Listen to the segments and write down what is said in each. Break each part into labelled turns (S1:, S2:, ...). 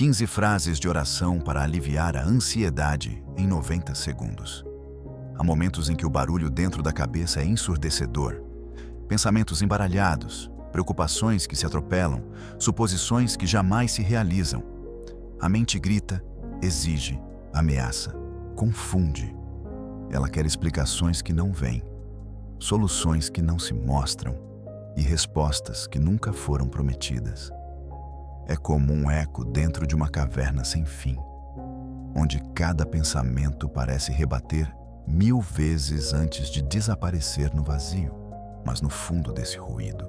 S1: 15 frases de oração para aliviar a ansiedade em 90 segundos. Há momentos em que o barulho dentro da cabeça é ensurdecedor. Pensamentos embaralhados, preocupações que se atropelam, suposições que jamais se realizam. A mente grita, exige, ameaça, confunde. Ela quer explicações que não vêm, soluções que não se mostram e respostas que nunca foram prometidas. É como um eco dentro de uma caverna sem fim, onde cada pensamento parece rebater 1000 vezes antes de desaparecer no vazio. Mas no fundo desse ruído,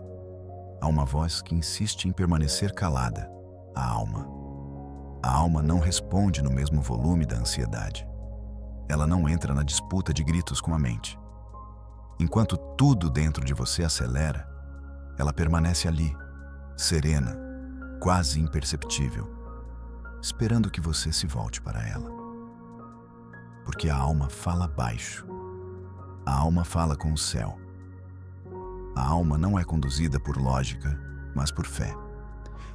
S1: há uma voz que insiste em permanecer calada, a alma. A alma não responde no mesmo volume da ansiedade. Ela não entra na disputa de gritos com a mente. Enquanto tudo dentro de você acelera, ela permanece ali, serena, quase imperceptível, esperando que você se volte para ela. Porque a alma fala baixo. A alma fala com o céu. A alma não é conduzida por lógica, mas por fé.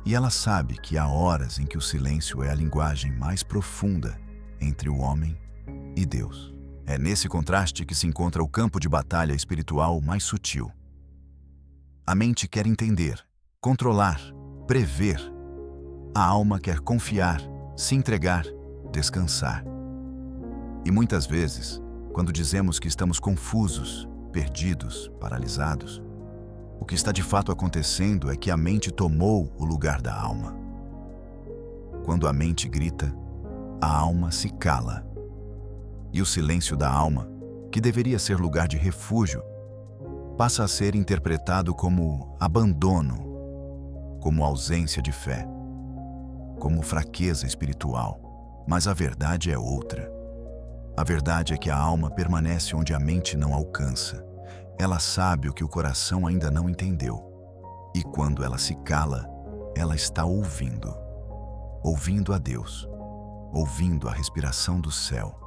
S1: E ela sabe que há horas em que o silêncio é a linguagem mais profunda entre o homem e Deus. É nesse contraste que se encontra o campo de batalha espiritual mais sutil. A mente quer entender, controlar, prever. A alma quer confiar, se entregar, descansar. E muitas vezes, quando dizemos que estamos confusos, perdidos, paralisados, o que está de fato acontecendo é que a mente tomou o lugar da alma. Quando a mente grita, a alma se cala. E o silêncio da alma, que deveria ser lugar de refúgio, passa a ser interpretado como abandono, como ausência de fé, como fraqueza espiritual. Mas a verdade é outra. A verdade é que a alma permanece onde a mente não alcança. Ela sabe o que o coração ainda não entendeu. E quando ela se cala, ela está ouvindo. Ouvindo a Deus. Ouvindo a respiração do céu.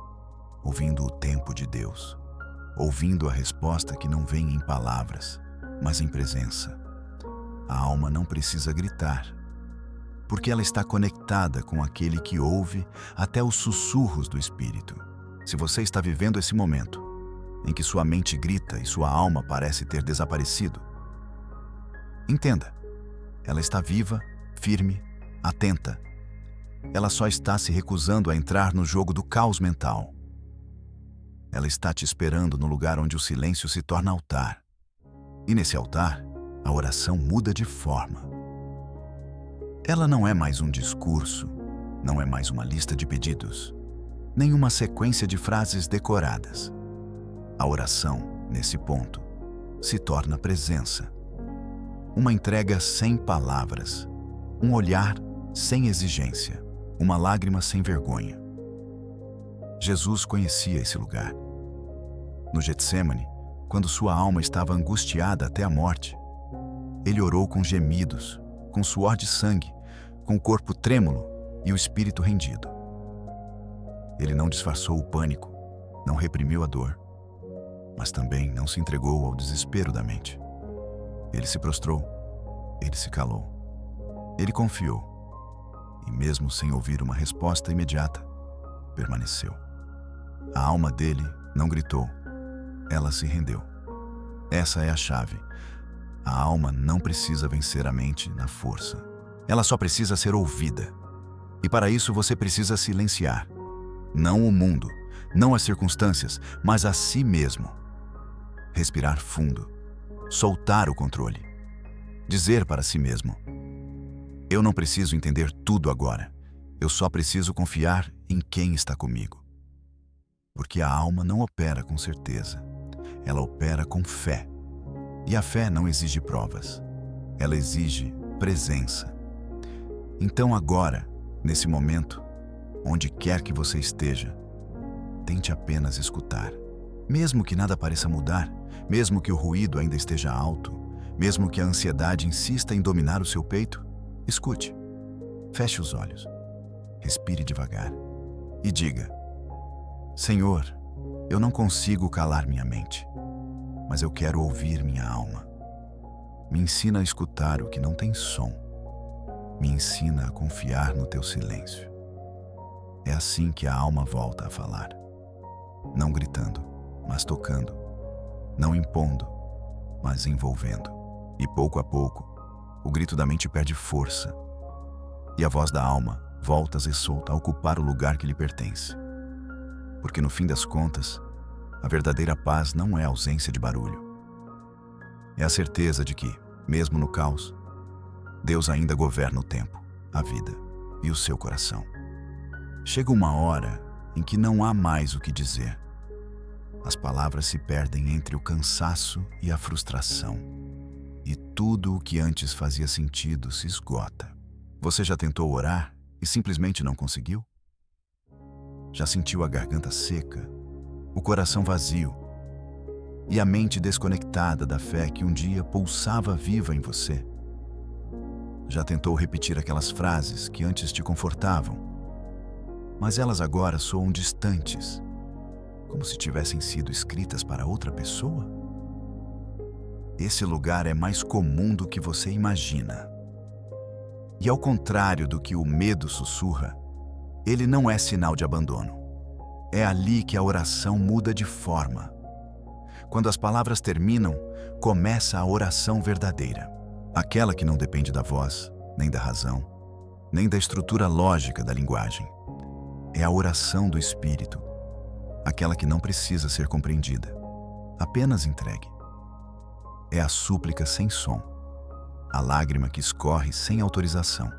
S1: Ouvindo o tempo de Deus. Ouvindo a resposta que não vem em palavras, mas em presença. A alma não precisa gritar, porque ela está conectada com aquele que ouve até os sussurros do Espírito. Se você está vivendo esse momento, em que sua mente grita e sua alma parece ter desaparecido, entenda, ela está viva, firme, atenta. Ela só está se recusando a entrar no jogo do caos mental. Ela está te esperando no lugar onde o silêncio se torna altar. E nesse altar, a oração muda de forma. Ela não é mais um discurso, não é mais uma lista de pedidos, nem uma sequência de frases decoradas. A oração, nesse ponto, se torna presença. Uma entrega sem palavras, um olhar sem exigência, uma lágrima sem vergonha. Jesus conhecia esse lugar. No Getsêmani, quando sua alma estava angustiada até a morte, ele orou com gemidos, com suor de sangue, com o corpo trêmulo e o espírito rendido. Ele não disfarçou o pânico, não reprimiu a dor, mas também não se entregou ao desespero da mente. Ele se prostrou, ele se calou, ele confiou, e mesmo sem ouvir uma resposta imediata, permaneceu. A alma dele não gritou, ela se rendeu. Essa é a chave. A alma não precisa vencer a mente na força. Ela só precisa ser ouvida. E para isso você precisa silenciar. Não o mundo, não as circunstâncias, mas a si mesmo. Respirar fundo. Soltar o controle. Dizer para si mesmo: eu não preciso entender tudo agora. Eu só preciso confiar em quem está comigo. Porque a alma não opera com certeza. Ela opera com fé. E a fé não exige provas. Ela exige presença. Então agora, nesse momento, onde quer que você esteja, tente apenas escutar. Mesmo que nada pareça mudar, mesmo que o ruído ainda esteja alto, mesmo que a ansiedade insista em dominar o seu peito, escute. Feche os olhos. Respire devagar. E diga: Senhor, eu não consigo calar minha mente, mas eu quero ouvir minha alma. Me ensina a escutar o que não tem som. Me ensina a confiar no teu silêncio. É assim que a alma volta a falar. Não gritando, mas tocando. Não impondo, mas envolvendo. E pouco a pouco, o grito da mente perde força. E a voz da alma volta e solta a ocupar o lugar que lhe pertence. Porque no fim das contas, a verdadeira paz não é a ausência de barulho. É a certeza de que, mesmo no caos, Deus ainda governa o tempo, a vida e o seu coração. Chega uma hora em que não há mais o que dizer. As palavras se perdem entre o cansaço e a frustração. E tudo o que antes fazia sentido se esgota. Você já tentou orar e simplesmente não conseguiu? Já sentiu a garganta seca, o coração vazio e a mente desconectada da fé que um dia pulsava viva em você? Já tentou repetir aquelas frases que antes te confortavam, mas elas agora soam distantes, como se tivessem sido escritas para outra pessoa? Esse lugar é mais comum do que você imagina. E ao contrário do que o medo sussurra, ele não é sinal de abandono. É ali que a oração muda de forma. Quando as palavras terminam, começa a oração verdadeira. Aquela que não depende da voz, nem da razão, nem da estrutura lógica da linguagem. É a oração do Espírito. Aquela que não precisa ser compreendida, apenas entregue. É a súplica sem som, a lágrima que escorre sem autorização,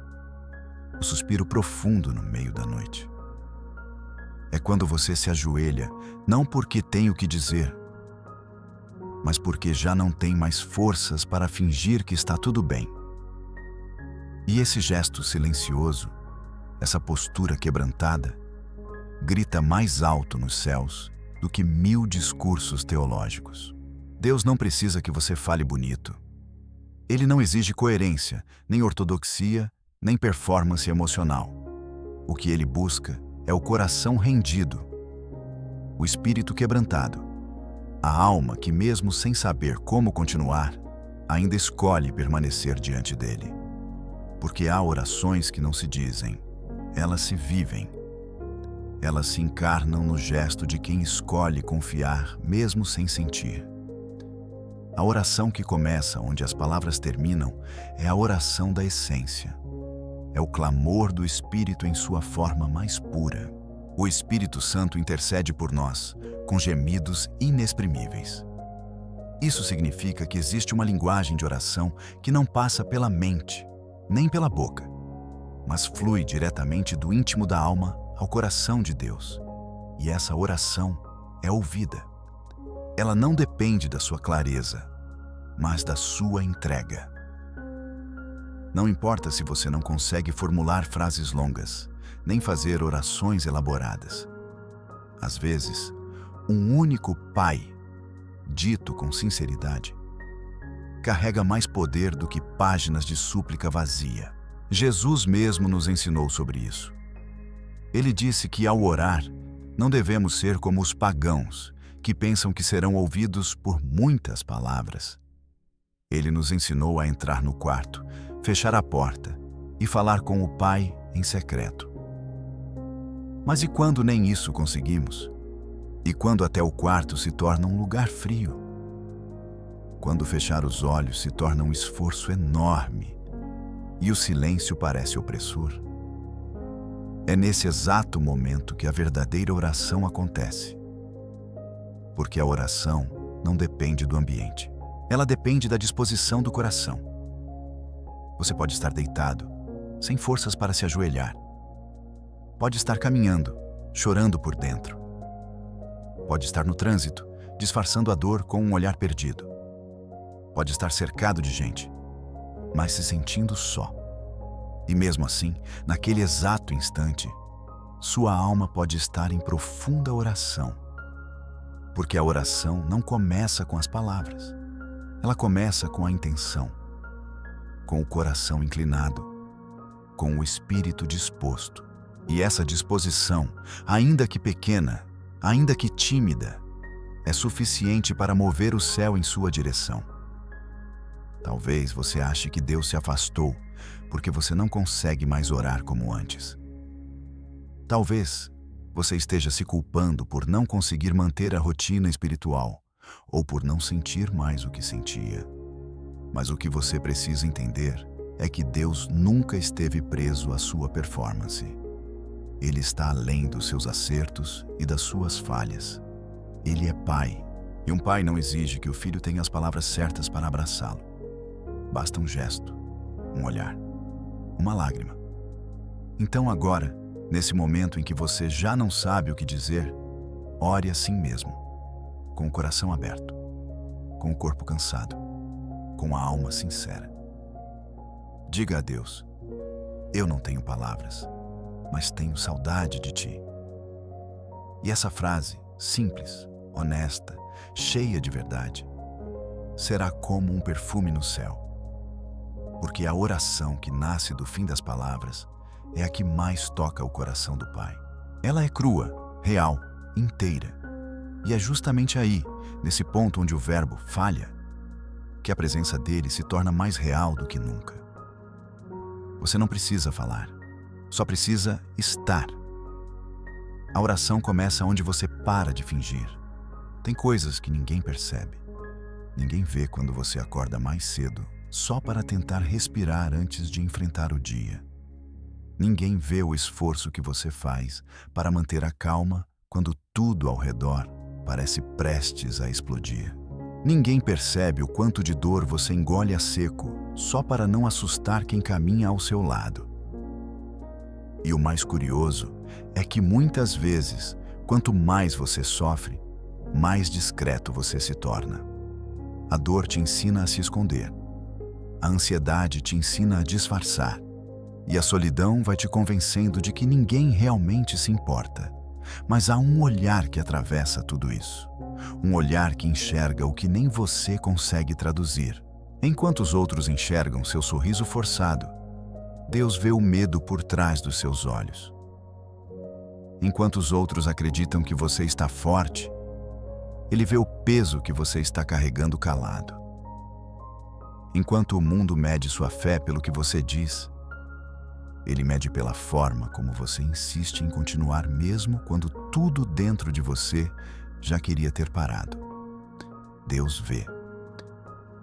S1: o suspiro profundo no meio da noite. É quando você se ajoelha, não porque tem o que dizer, mas porque já não tem mais forças para fingir que está tudo bem. E esse gesto silencioso, essa postura quebrantada, grita mais alto nos céus do que 1000 discursos teológicos. Deus não precisa que você fale bonito. Ele não exige coerência, nem ortodoxia, nem performance emocional. O que ele busca é o coração rendido, o espírito quebrantado, a alma que, mesmo sem saber como continuar, ainda escolhe permanecer diante dele. Porque há orações que não se dizem, elas se vivem. Elas se encarnam no gesto de quem escolhe confiar, mesmo sem sentir. A oração que começa onde as palavras terminam é a oração da essência. É o clamor do Espírito em sua forma mais pura. O Espírito Santo intercede por nós, com gemidos inexprimíveis. Isso significa que existe uma linguagem de oração que não passa pela mente, nem pela boca, mas flui diretamente do íntimo da alma ao coração de Deus. E essa oração é ouvida. Ela não depende da sua clareza, mas da sua entrega. Não importa se você não consegue formular frases longas, nem fazer orações elaboradas. Às vezes, um único Pai, dito com sinceridade, carrega mais poder do que páginas de súplica vazia. Jesus mesmo nos ensinou sobre isso. Ele disse que, ao orar, não devemos ser como os pagãos, que pensam que serão ouvidos por muitas palavras. Ele nos ensinou a entrar no quarto, fechar a porta e falar com o Pai em secreto. Mas e quando nem isso conseguimos? E quando até o quarto se torna um lugar frio? Quando fechar os olhos se torna um esforço enorme e o silêncio parece opressor? É nesse exato momento que a verdadeira oração acontece. Porque a oração não depende do ambiente. Ela depende da disposição do coração. Você pode estar deitado, sem forças para se ajoelhar. Pode estar caminhando, chorando por dentro. Pode estar no trânsito, disfarçando a dor com um olhar perdido. Pode estar cercado de gente, mas se sentindo só. E mesmo assim, naquele exato instante, sua alma pode estar em profunda oração. Porque a oração não começa com as palavras. Ela começa com a intenção, com o coração inclinado, com o espírito disposto. E essa disposição, ainda que pequena, ainda que tímida, é suficiente para mover o céu em sua direção. Talvez você ache que Deus se afastou, porque você não consegue mais orar como antes. Talvez você esteja se culpando por não conseguir manter a rotina espiritual ou por não sentir mais o que sentia. Mas o que você precisa entender é que Deus nunca esteve preso à sua performance. Ele está além dos seus acertos e das suas falhas. Ele é Pai, e um pai não exige que o filho tenha as palavras certas para abraçá-lo. Basta um gesto, um olhar, uma lágrima. Então agora, nesse momento em que você já não sabe o que dizer, ore assim mesmo, com o coração aberto, com o corpo cansado, com a alma sincera. Diga a Deus: eu não tenho palavras, mas tenho saudade de ti. E essa frase, simples, honesta, cheia de verdade, será como um perfume no céu. Porque a oração que nasce do fim das palavras é a que mais toca o coração do Pai. Ela é crua, real, inteira. E é justamente aí, nesse ponto onde o verbo falha, que a presença dele se torna mais real do que nunca. Você não precisa falar, só precisa estar. A oração começa onde você para de fingir. Tem coisas que ninguém percebe. Ninguém vê quando você acorda mais cedo, só para tentar respirar antes de enfrentar o dia. Ninguém vê o esforço que você faz para manter a calma quando tudo ao redor parece prestes a explodir. Ninguém percebe o quanto de dor você engole a seco só para não assustar quem caminha ao seu lado. E o mais curioso é que muitas vezes, quanto mais você sofre, mais discreto você se torna. A dor te ensina a se esconder. A ansiedade te ensina a disfarçar. E a solidão vai te convencendo de que ninguém realmente se importa. Mas há um olhar que atravessa tudo isso. Um olhar que enxerga o que nem você consegue traduzir. Enquanto os outros enxergam seu sorriso forçado, Deus vê o medo por trás dos seus olhos. Enquanto os outros acreditam que você está forte, Ele vê o peso que você está carregando calado. Enquanto o mundo mede sua fé pelo que você diz, Ele mede pela forma como você insiste em continuar mesmo quando tudo dentro de você já queria ter parado. Deus vê.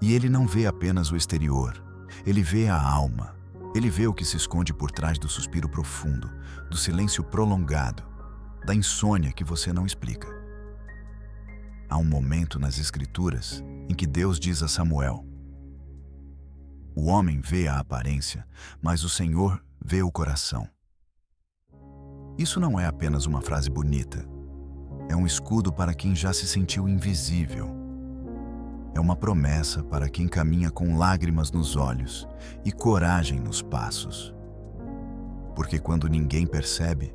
S1: E Ele não vê apenas o exterior, Ele vê a alma. Ele vê o que se esconde por trás do suspiro profundo, do silêncio prolongado, da insônia que você não explica. Há um momento nas Escrituras em que Deus diz a Samuel: o homem vê a aparência, mas o Senhor vê o coração. Isso não é apenas uma frase bonita. É um escudo para quem já se sentiu invisível. É uma promessa para quem caminha com lágrimas nos olhos e coragem nos passos. Porque quando ninguém percebe,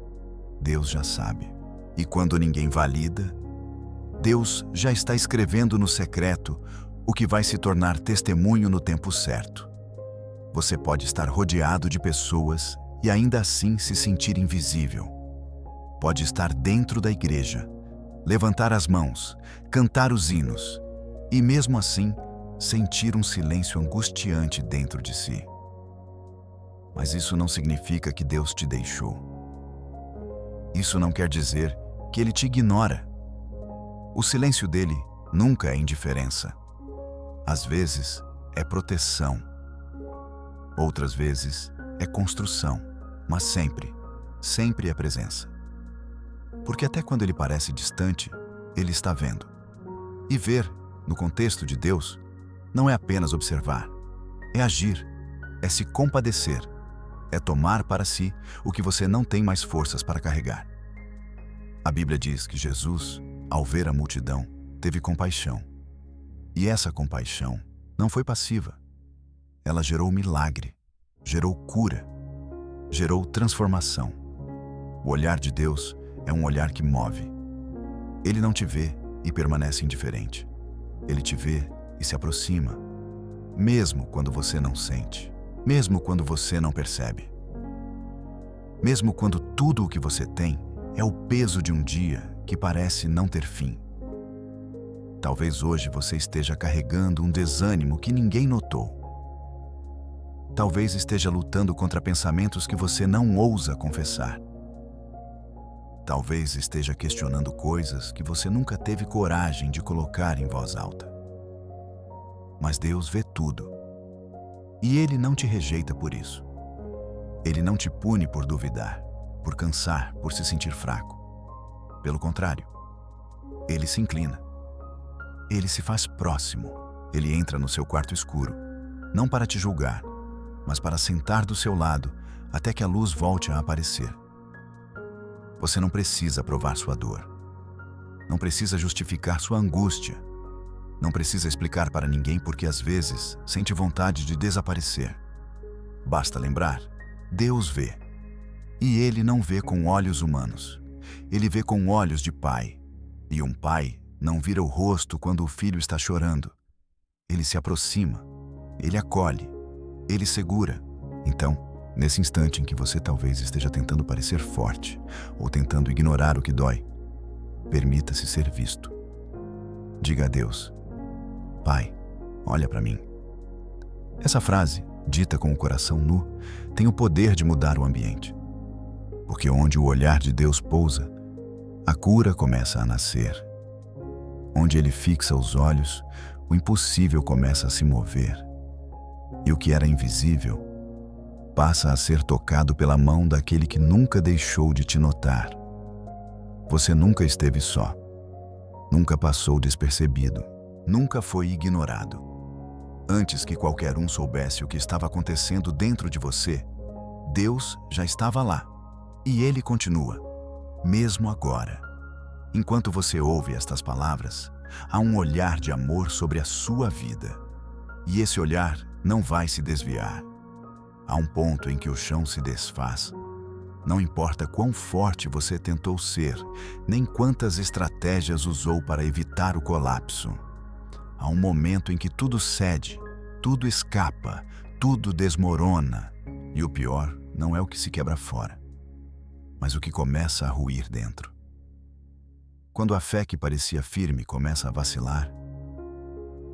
S1: Deus já sabe. E quando ninguém valida, Deus já está escrevendo no secreto o que vai se tornar testemunho no tempo certo. Você pode estar rodeado de pessoas e ainda assim se sentir invisível. Pode estar dentro da igreja, levantar as mãos, cantar os hinos e mesmo assim sentir um silêncio angustiante dentro de si. Mas isso não significa que Deus te deixou. Isso não quer dizer que Ele te ignora. O silêncio dele nunca é indiferença. Às vezes é proteção. Outras vezes é construção, mas sempre é presença. Porque até quando Ele parece distante, Ele está vendo. E ver, no contexto de Deus, não é apenas observar, é agir, é se compadecer, é tomar para si o que você não tem mais forças para carregar. A Bíblia diz que Jesus, ao ver a multidão, teve compaixão. E essa compaixão não foi passiva. Ela gerou milagre, gerou cura, gerou transformação. O olhar de Deus é um olhar que move. Ele não te vê e permanece indiferente. Ele te vê e se aproxima, mesmo quando você não sente, mesmo quando você não percebe. Mesmo quando tudo o que você tem é o peso de um dia que parece não ter fim. Talvez hoje você esteja carregando um desânimo que ninguém notou. Talvez esteja lutando contra pensamentos que você não ousa confessar. Talvez esteja questionando coisas que você nunca teve coragem de colocar em voz alta. Mas Deus vê tudo. E Ele não te rejeita por isso. Ele não te pune por duvidar, por cansar, por se sentir fraco. Pelo contrário, Ele se inclina. Ele se faz próximo. Ele entra no seu quarto escuro, não para te julgar, mas para sentar do seu lado até que a luz volte a aparecer. Você não precisa provar sua dor. Não precisa justificar sua angústia. Não precisa explicar para ninguém porque às vezes sente vontade de desaparecer. Basta lembrar, Deus vê. E Ele não vê com olhos humanos. Ele vê com olhos de pai. E um pai não vira o rosto quando o filho está chorando. Ele se aproxima. Ele acolhe. Ele segura. Então, nesse instante em que você talvez esteja tentando parecer forte ou tentando ignorar o que dói, permita-se ser visto. Diga a Deus: Pai, olha para mim. Essa frase, dita com o coração nu, tem o poder de mudar o ambiente. Porque onde o olhar de Deus pousa, a cura começa a nascer. Onde Ele fixa os olhos, o impossível começa a se mover. E o que era invisível passa a ser tocado pela mão daquele que nunca deixou de te notar. Você nunca esteve só. Nunca passou despercebido. Nunca foi ignorado. Antes que qualquer um soubesse o que estava acontecendo dentro de você, Deus já estava lá. E Ele continua, mesmo agora. Enquanto você ouve estas palavras, há um olhar de amor sobre a sua vida. E esse olhar não vai se desviar. Há um ponto em que o chão se desfaz. Não importa quão forte você tentou ser, nem quantas estratégias usou para evitar o colapso. Há um momento em que tudo cede, tudo escapa, tudo desmorona. E o pior não é o que se quebra fora, mas o que começa a ruir dentro. Quando a fé que parecia firme começa a vacilar,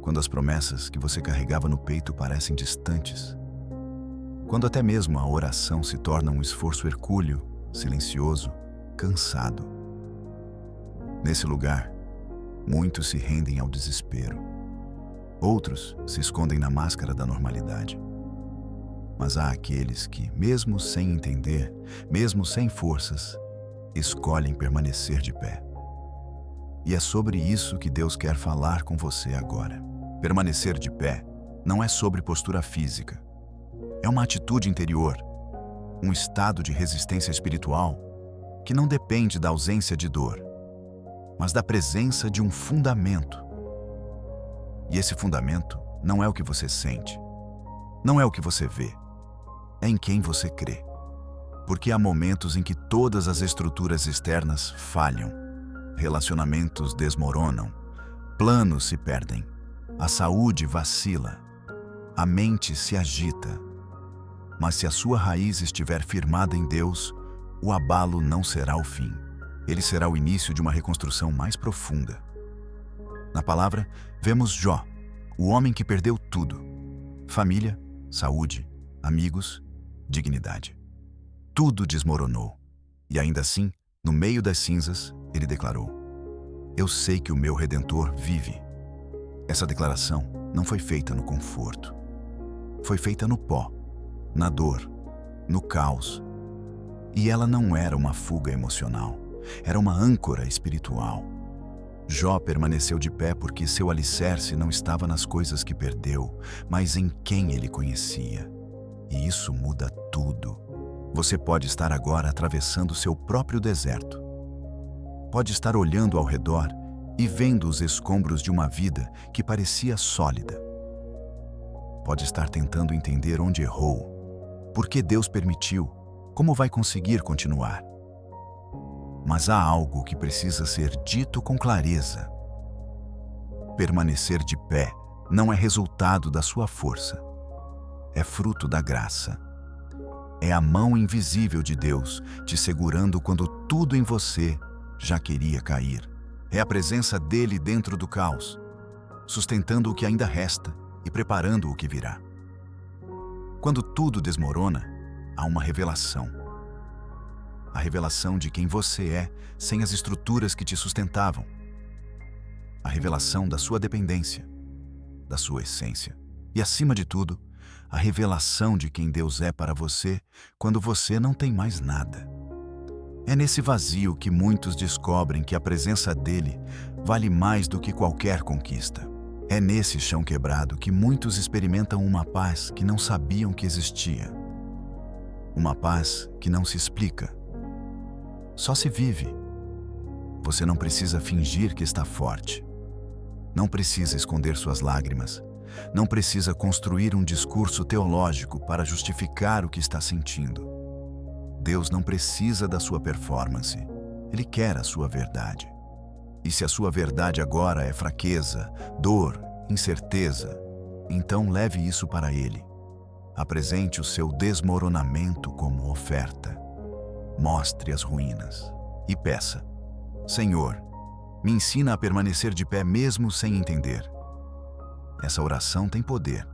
S1: quando as promessas que você carregava no peito parecem distantes, quando até mesmo a oração se torna um esforço hercúleo, silencioso, cansado. Nesse lugar, muitos se rendem ao desespero. Outros se escondem na máscara da normalidade. Mas há aqueles que, mesmo sem entender, mesmo sem forças, escolhem permanecer de pé. E é sobre isso que Deus quer falar com você agora. Permanecer de pé não é sobre postura física. É uma atitude interior, um estado de resistência espiritual que não depende da ausência de dor, mas da presença de um fundamento. E esse fundamento não é o que você sente, não é o que você vê, é em quem você crê. Porque há momentos em que todas as estruturas externas falham, relacionamentos desmoronam, planos se perdem, a saúde vacila, a mente se agita. Mas se a sua raiz estiver firmada em Deus, o abalo não será o fim. Ele será o início de uma reconstrução mais profunda. Na palavra, vemos Jó, o homem que perdeu tudo: família, saúde, amigos, dignidade. Tudo desmoronou. E ainda assim, no meio das cinzas, ele declarou: Eu sei que o meu Redentor vive. Essa declaração não foi feita no conforto. Foi feita no pó, na dor, no caos. E ela não era uma fuga emocional, era uma âncora espiritual. Jó permaneceu de pé porque seu alicerce não estava nas coisas que perdeu, mas em quem ele conhecia. E isso muda tudo. Você pode estar agora atravessando seu próprio deserto. Pode estar olhando ao redor e vendo os escombros de uma vida que parecia sólida. Pode estar tentando entender onde errou, por que Deus permitiu, como vai conseguir continuar. Mas há algo que precisa ser dito com clareza. Permanecer de pé não é resultado da sua força. É fruto da graça. É a mão invisível de Deus te segurando quando tudo em você já queria cair. É a presença dele dentro do caos, sustentando o que ainda resta e preparando o que virá. Quando tudo desmorona, há uma revelação. A revelação de quem você é sem as estruturas que te sustentavam. A revelação da sua dependência, da sua essência. E, acima de tudo, a revelação de quem Deus é para você quando você não tem mais nada. É nesse vazio que muitos descobrem que a presença dele vale mais do que qualquer conquista. É nesse chão quebrado que muitos experimentam uma paz que não sabiam que existia. Uma paz que não se explica. Só se vive. Você não precisa fingir que está forte. Não precisa esconder suas lágrimas. Não precisa construir um discurso teológico para justificar o que está sentindo. Deus não precisa da sua performance. Ele quer a sua verdade. E se a sua verdade agora é fraqueza, dor, incerteza, então leve isso para Ele. Apresente o seu desmoronamento como oferta. Mostre as ruínas e peça: Senhor, me ensina a permanecer de pé mesmo sem entender. Essa oração tem poder.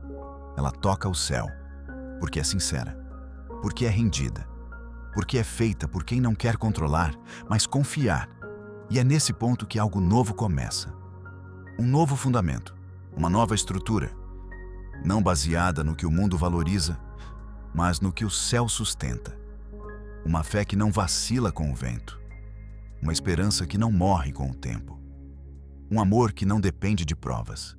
S1: Ela toca o céu, porque é sincera, porque é rendida, porque é feita por quem não quer controlar, mas confiar. E é nesse ponto que algo novo começa. Um novo fundamento, uma nova estrutura, não baseada no que o mundo valoriza, mas no que o céu sustenta. Uma fé que não vacila com o vento. Uma esperança que não morre com o tempo. Um amor que não depende de provas.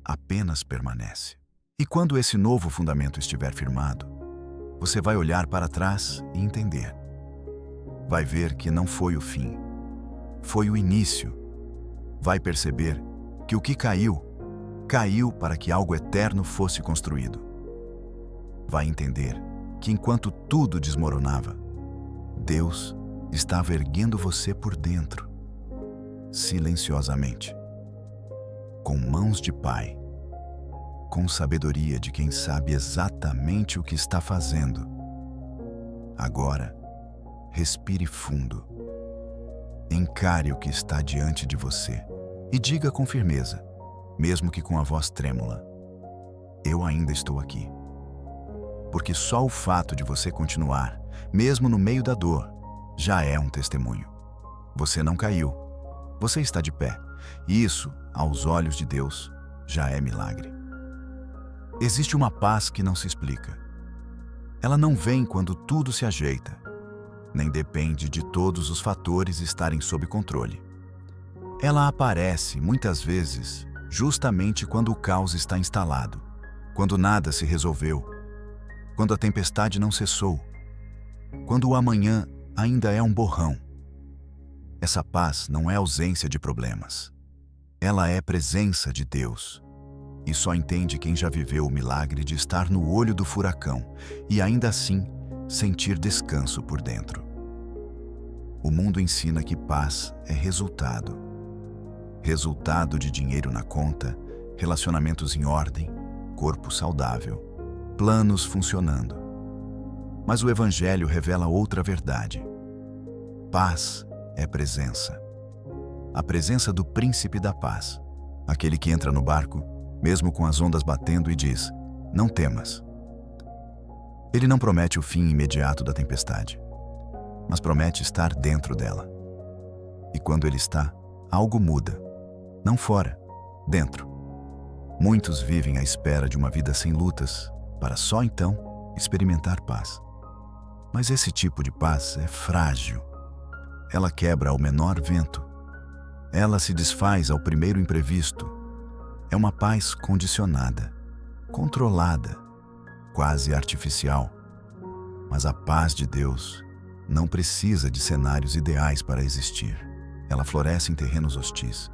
S1: Apenas permanece. E quando esse novo fundamento estiver firmado, você vai olhar para trás e entender. Vai ver que não foi o fim. Foi o início. Vai perceber que o que caiu, caiu para que algo eterno fosse construído. Vai entender que enquanto tudo desmoronava, Deus estava erguendo você por dentro, silenciosamente, com mãos de pai, com sabedoria de quem sabe exatamente o que está fazendo. Agora, respire fundo, encare o que está diante de você e diga com firmeza, mesmo que com a voz trêmula: eu ainda estou aqui. Porque só o fato de você continuar, mesmo no meio da dor, já é um testemunho. Você não caiu. Você está de pé. E isso, aos olhos de Deus, já é milagre. Existe uma paz que não se explica. Ela não vem quando tudo se ajeita, nem depende de todos os fatores estarem sob controle. Ela aparece, muitas vezes, justamente quando o caos está instalado, quando nada se resolveu, quando a tempestade não cessou, quando o amanhã ainda é um borrão. Essa paz não é ausência de problemas. Ela é presença de Deus. E só entende quem já viveu o milagre de estar no olho do furacão e ainda assim sentir descanso por dentro. O mundo ensina que paz é resultado. Resultado de dinheiro na conta, relacionamentos em ordem, corpo saudável, planos funcionando. Mas o Evangelho revela outra verdade. Paz é presença. A presença do Príncipe da Paz. Aquele que entra no barco, mesmo com as ondas batendo, e diz: não temas. Ele não promete o fim imediato da tempestade, mas promete estar dentro dela. E quando ele está, algo muda. Não fora, dentro. Muitos vivem à espera de uma vida sem lutas, para só então experimentar paz. Mas esse tipo de paz é frágil. Ela quebra ao menor vento. Ela se desfaz ao primeiro imprevisto. É uma paz condicionada, controlada, quase artificial. Mas a paz de Deus não precisa de cenários ideais para existir. Ela floresce em terrenos hostis.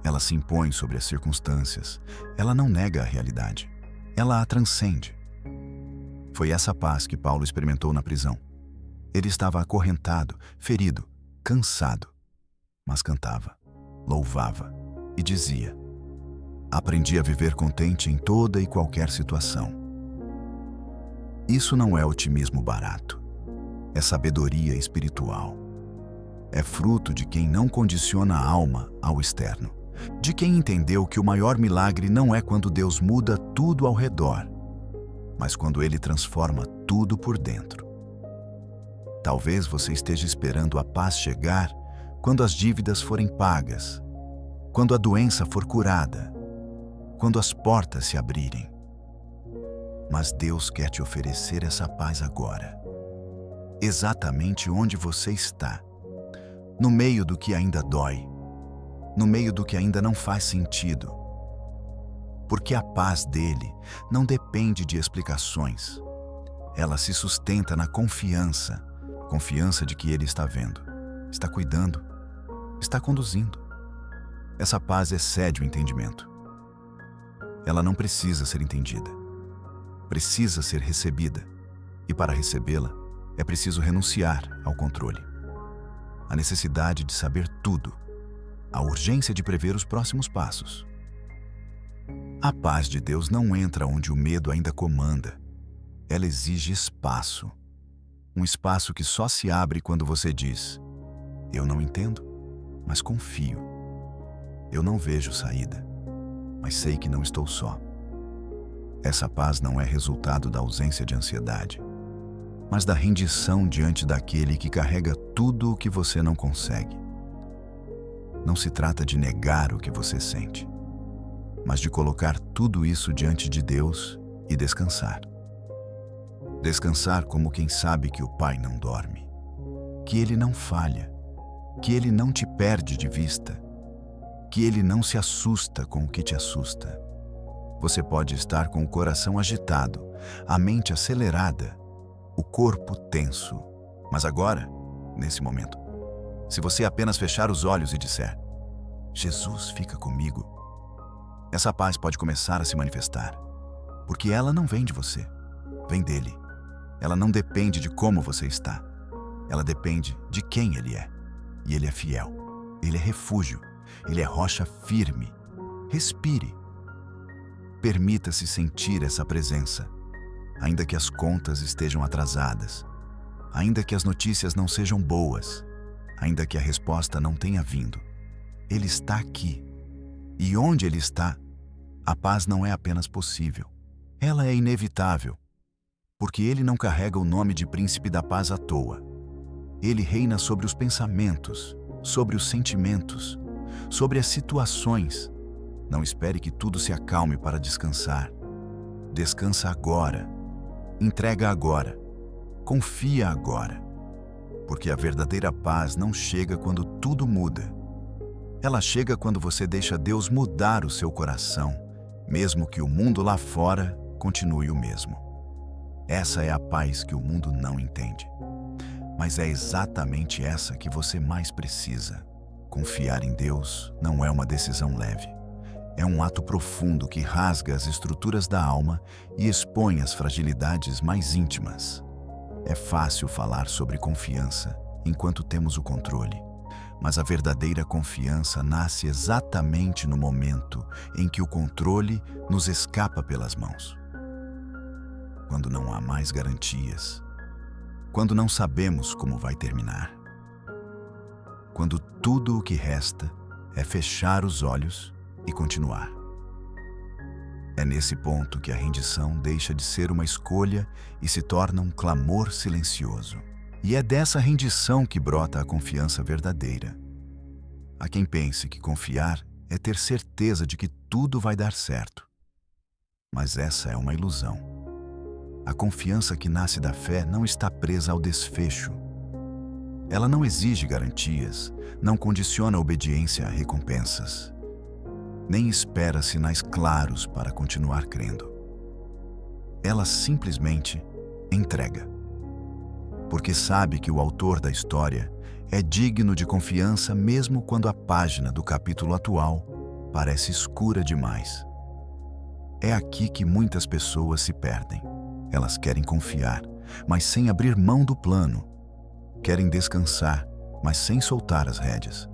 S1: Ela se impõe sobre as circunstâncias. Ela não nega a realidade. Ela a transcende. Foi essa paz que Paulo experimentou na prisão. Ele estava acorrentado, ferido, cansado, mas cantava, louvava e dizia: aprendi a viver contente em toda e qualquer situação. Isso não é otimismo barato. É sabedoria espiritual. É fruto de quem não condiciona a alma ao externo. De quem entendeu que o maior milagre não é quando Deus muda tudo ao redor, mas quando Ele transforma tudo por dentro. Talvez você esteja esperando a paz chegar quando as dívidas forem pagas, quando a doença for curada, quando as portas se abrirem. Mas Deus quer te oferecer essa paz agora, exatamente onde você está, no meio do que ainda dói, no meio do que ainda não faz sentido. Porque a paz dele não depende de explicações. Ela se sustenta na confiança de que ele está vendo, está cuidando, está conduzindo. Essa paz excede o entendimento. Ela não precisa ser entendida. Precisa ser recebida. E para recebê-la, é preciso renunciar ao controle. A necessidade de saber tudo. A urgência de prever os próximos passos. A paz de Deus não entra onde o medo ainda comanda. Ela exige espaço. Um espaço que só se abre quando você diz: eu não entendo, mas confio. Eu não vejo saída, mas sei que não estou só. Essa paz não é resultado da ausência de ansiedade, mas da rendição diante daquele que carrega tudo o que você não consegue. Não se trata de negar o que você sente, mas de colocar tudo isso diante de Deus e descansar. Descansar como quem sabe que o Pai não dorme, que Ele não falha, que Ele não te perde de vista, que Ele não se assusta com o que te assusta. Você pode estar com o coração agitado, a mente acelerada, o corpo tenso. Mas agora, nesse momento, se você apenas fechar os olhos e disser: Jesus fica comigo, essa paz pode começar a se manifestar, porque ela não vem de você, vem dele. Ela não depende de como você está, ela depende de quem Ele é. E Ele é fiel, Ele é refúgio, Ele é rocha firme. Respire. Permita-se sentir essa presença, ainda que as contas estejam atrasadas, ainda que as notícias não sejam boas, ainda que a resposta não tenha vindo. Ele está aqui. E onde Ele está, a paz não é apenas possível, ela é inevitável, porque Ele não carrega o nome de Príncipe da Paz à toa. Ele reina sobre os pensamentos, sobre os sentimentos, sobre as situações. Não espere que tudo se acalme para descansar. Descansa agora. Entrega agora. Confia agora. Porque a verdadeira paz não chega quando tudo muda. Ela chega quando você deixa Deus mudar o seu coração, mesmo que o mundo lá fora continue o mesmo. Essa é a paz que o mundo não entende. Mas é exatamente essa que você mais precisa. Confiar em Deus não é uma decisão leve. É um ato profundo que rasga as estruturas da alma e expõe as fragilidades mais íntimas. É fácil falar sobre confiança enquanto temos o controle, mas a verdadeira confiança nasce exatamente no momento em que o controle nos escapa pelas mãos. Quando não há mais garantias, quando não sabemos como vai terminar, quando tudo o que resta é fechar os olhos e continuar. É nesse ponto que a rendição deixa de ser uma escolha e se torna um clamor silencioso. E é dessa rendição que brota a confiança verdadeira. Há quem pense que confiar é ter certeza de que tudo vai dar certo. Mas essa é uma ilusão. A confiança que nasce da fé não está presa ao desfecho. Ela não exige garantias, não condiciona a obediência a recompensas, nem espera sinais claros para continuar crendo. Ela simplesmente entrega, porque sabe que o autor da história é digno de confiança mesmo quando a página do capítulo atual parece escura demais. É aqui que muitas pessoas se perdem. Elas querem confiar, mas sem abrir mão do plano. Querem descansar, mas sem soltar as rédeas.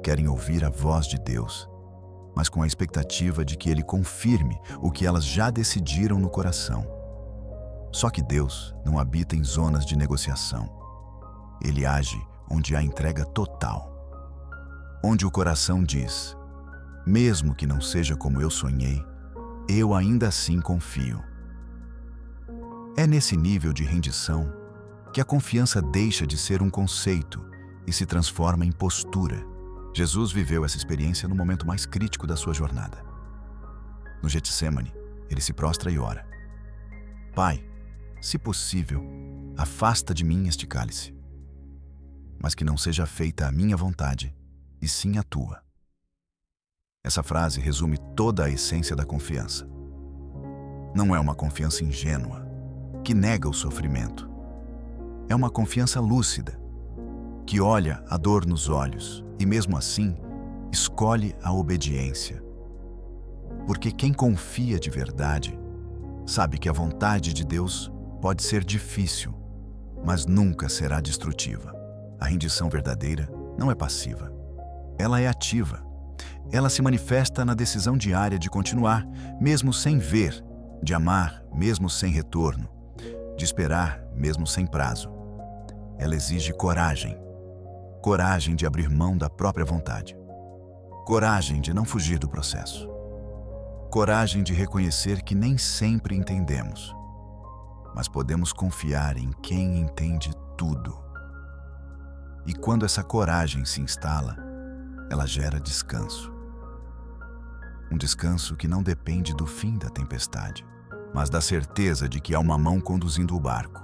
S1: Querem ouvir a voz de Deus, mas com a expectativa de que Ele confirme o que elas já decidiram no coração. Só que Deus não habita em zonas de negociação. Ele age onde há entrega total. Onde o coração diz: mesmo que não seja como eu sonhei, eu ainda assim confio. É nesse nível de rendição que a confiança deixa de ser um conceito e se transforma em postura. Jesus viveu essa experiência no momento mais crítico da sua jornada. No Getsêmani, ele se prostra e ora: Pai, se possível, afasta de mim este cálice, mas que não seja feita a minha vontade, e sim a tua. Essa frase resume toda a essência da confiança. Não é uma confiança ingênua, que nega o sofrimento. É uma confiança lúcida, que olha a dor nos olhos e, mesmo assim, escolhe a obediência. Porque quem confia de verdade sabe que a vontade de Deus pode ser difícil, mas nunca será destrutiva. A rendição verdadeira não é passiva. Ela é ativa. Ela se manifesta na decisão diária de continuar, mesmo sem ver, de amar, mesmo sem retorno, de esperar, mesmo sem prazo. Ela exige coragem. Coragem de abrir mão da própria vontade. Coragem de não fugir do processo. Coragem de reconhecer que nem sempre entendemos, mas podemos confiar em quem entende tudo. E quando essa coragem se instala, ela gera descanso. Um descanso que não depende do fim da tempestade, mas da certeza de que há uma mão conduzindo o barco.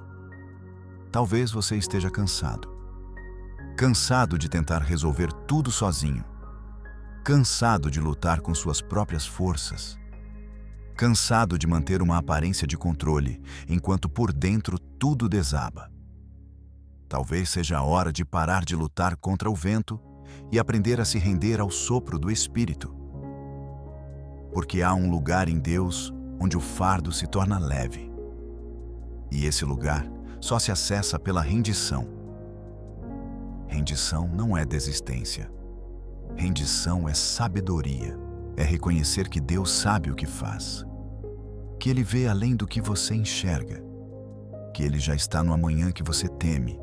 S1: Talvez você esteja cansado. Cansado de tentar resolver tudo sozinho. Cansado de lutar com suas próprias forças. Cansado de manter uma aparência de controle, enquanto por dentro tudo desaba. Talvez seja a hora de parar de lutar contra o vento e aprender a se render ao sopro do Espírito. Porque há um lugar em Deus onde o fardo se torna leve. E esse lugar só se acessa pela rendição. Rendição não é desistência. Rendição é sabedoria. É reconhecer que Deus sabe o que faz. Que Ele vê além do que você enxerga. Que Ele já está no amanhã que você teme.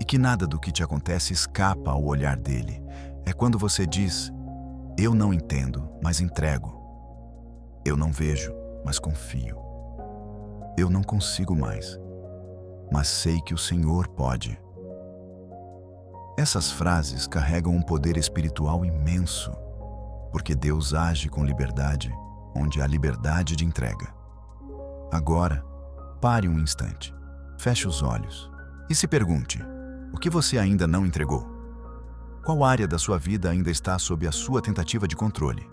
S1: E que nada do que te acontece escapa ao olhar dele. É quando você diz: eu não entendo, mas entrego. Eu não vejo, mas confio. Eu não consigo mais, mas sei que o Senhor pode. Essas frases carregam um poder espiritual imenso, porque Deus age com liberdade onde há liberdade de entrega. Agora, pare um instante, feche os olhos e se pergunte: o que você ainda não entregou? Qual área da sua vida ainda está sob a sua tentativa de controle?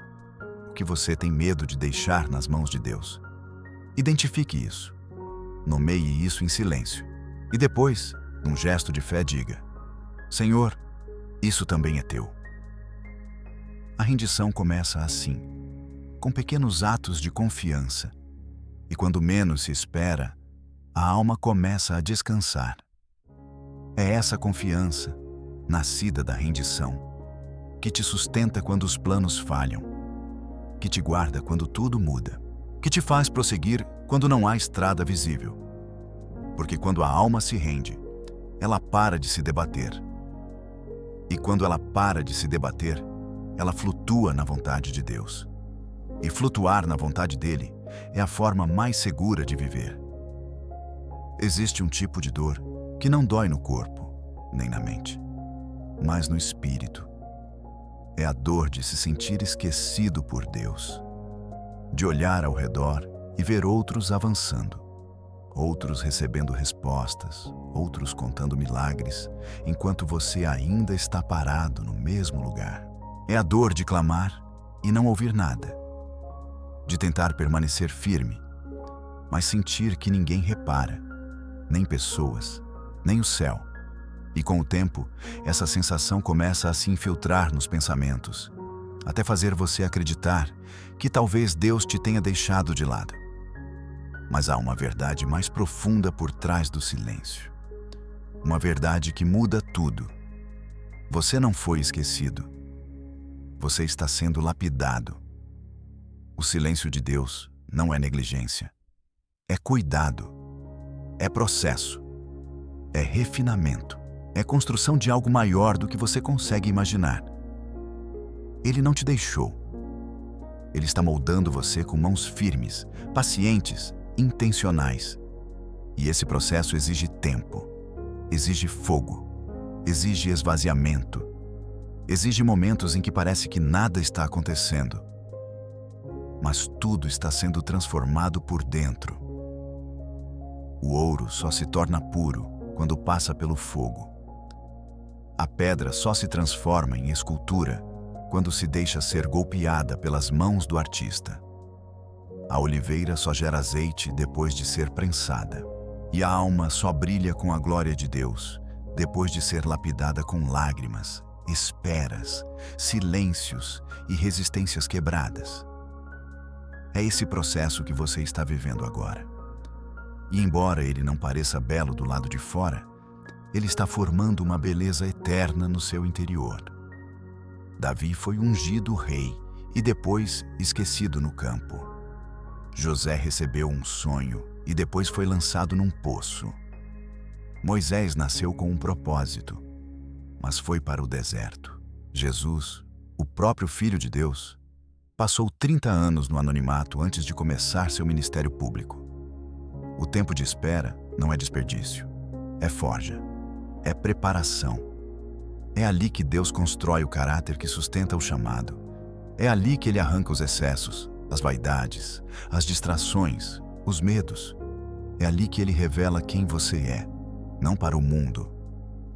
S1: O que você tem medo de deixar nas mãos de Deus? Identifique isso. Nomeie isso em silêncio. E depois, num gesto de fé, diga: Senhor, isso também é teu. A rendição começa assim, com pequenos atos de confiança. E quando menos se espera, a alma começa a descansar. É essa confiança, nascida da rendição, que te sustenta quando os planos falham, que te guarda quando tudo muda, que te faz prosseguir quando não há estrada visível. Porque quando a alma se rende, ela para de se debater. E quando ela para de se debater, ela flutua na vontade de Deus. E flutuar na vontade dele é a forma mais segura de viver. Existe um tipo de dor que não dói no corpo, nem na mente, mas no espírito. É a dor de se sentir esquecido por Deus, de olhar ao redor e ver outros avançando, outros recebendo respostas, outros contando milagres, enquanto você ainda está parado no mesmo lugar. É a dor de clamar e não ouvir nada, de tentar permanecer firme, mas sentir que ninguém repara, nem pessoas, nem o céu. E com o tempo, essa sensação começa a se infiltrar nos pensamentos, até fazer você acreditar que talvez Deus te tenha deixado de lado. Mas há uma verdade mais profunda por trás do silêncio. Uma verdade que muda tudo. Você não foi esquecido. Você está sendo lapidado. O silêncio de Deus não é negligência. É cuidado. É processo. É refinamento. É construção de algo maior do que você consegue imaginar. Ele não te deixou. Ele está moldando você com mãos firmes, pacientes, intencionais. E esse processo exige tempo, exige fogo, exige esvaziamento, exige momentos em que parece que nada está acontecendo, mas tudo está sendo transformado por dentro. O ouro só se torna puro quando passa pelo fogo. A pedra só se transforma em escultura quando se deixa ser golpeada pelas mãos do artista. A oliveira só gera azeite depois de ser prensada. E a alma só brilha com a glória de Deus depois de ser lapidada com lágrimas, esperas, silêncios e resistências quebradas. É esse processo que você está vivendo agora. E embora ele não pareça belo do lado de fora, ele está formando uma beleza eterna no seu interior. Davi foi ungido rei e depois esquecido no campo. José recebeu um sonho e depois foi lançado num poço. Moisés nasceu com um propósito, mas foi para o deserto. Jesus, o próprio Filho de Deus, passou 30 anos no anonimato antes de começar seu ministério público. O tempo de espera não é desperdício, é forja, é preparação. É ali que Deus constrói o caráter que sustenta o chamado. É ali que Ele arranca os excessos, as vaidades, as distrações, os medos. É ali que Ele revela quem você é, não para o mundo,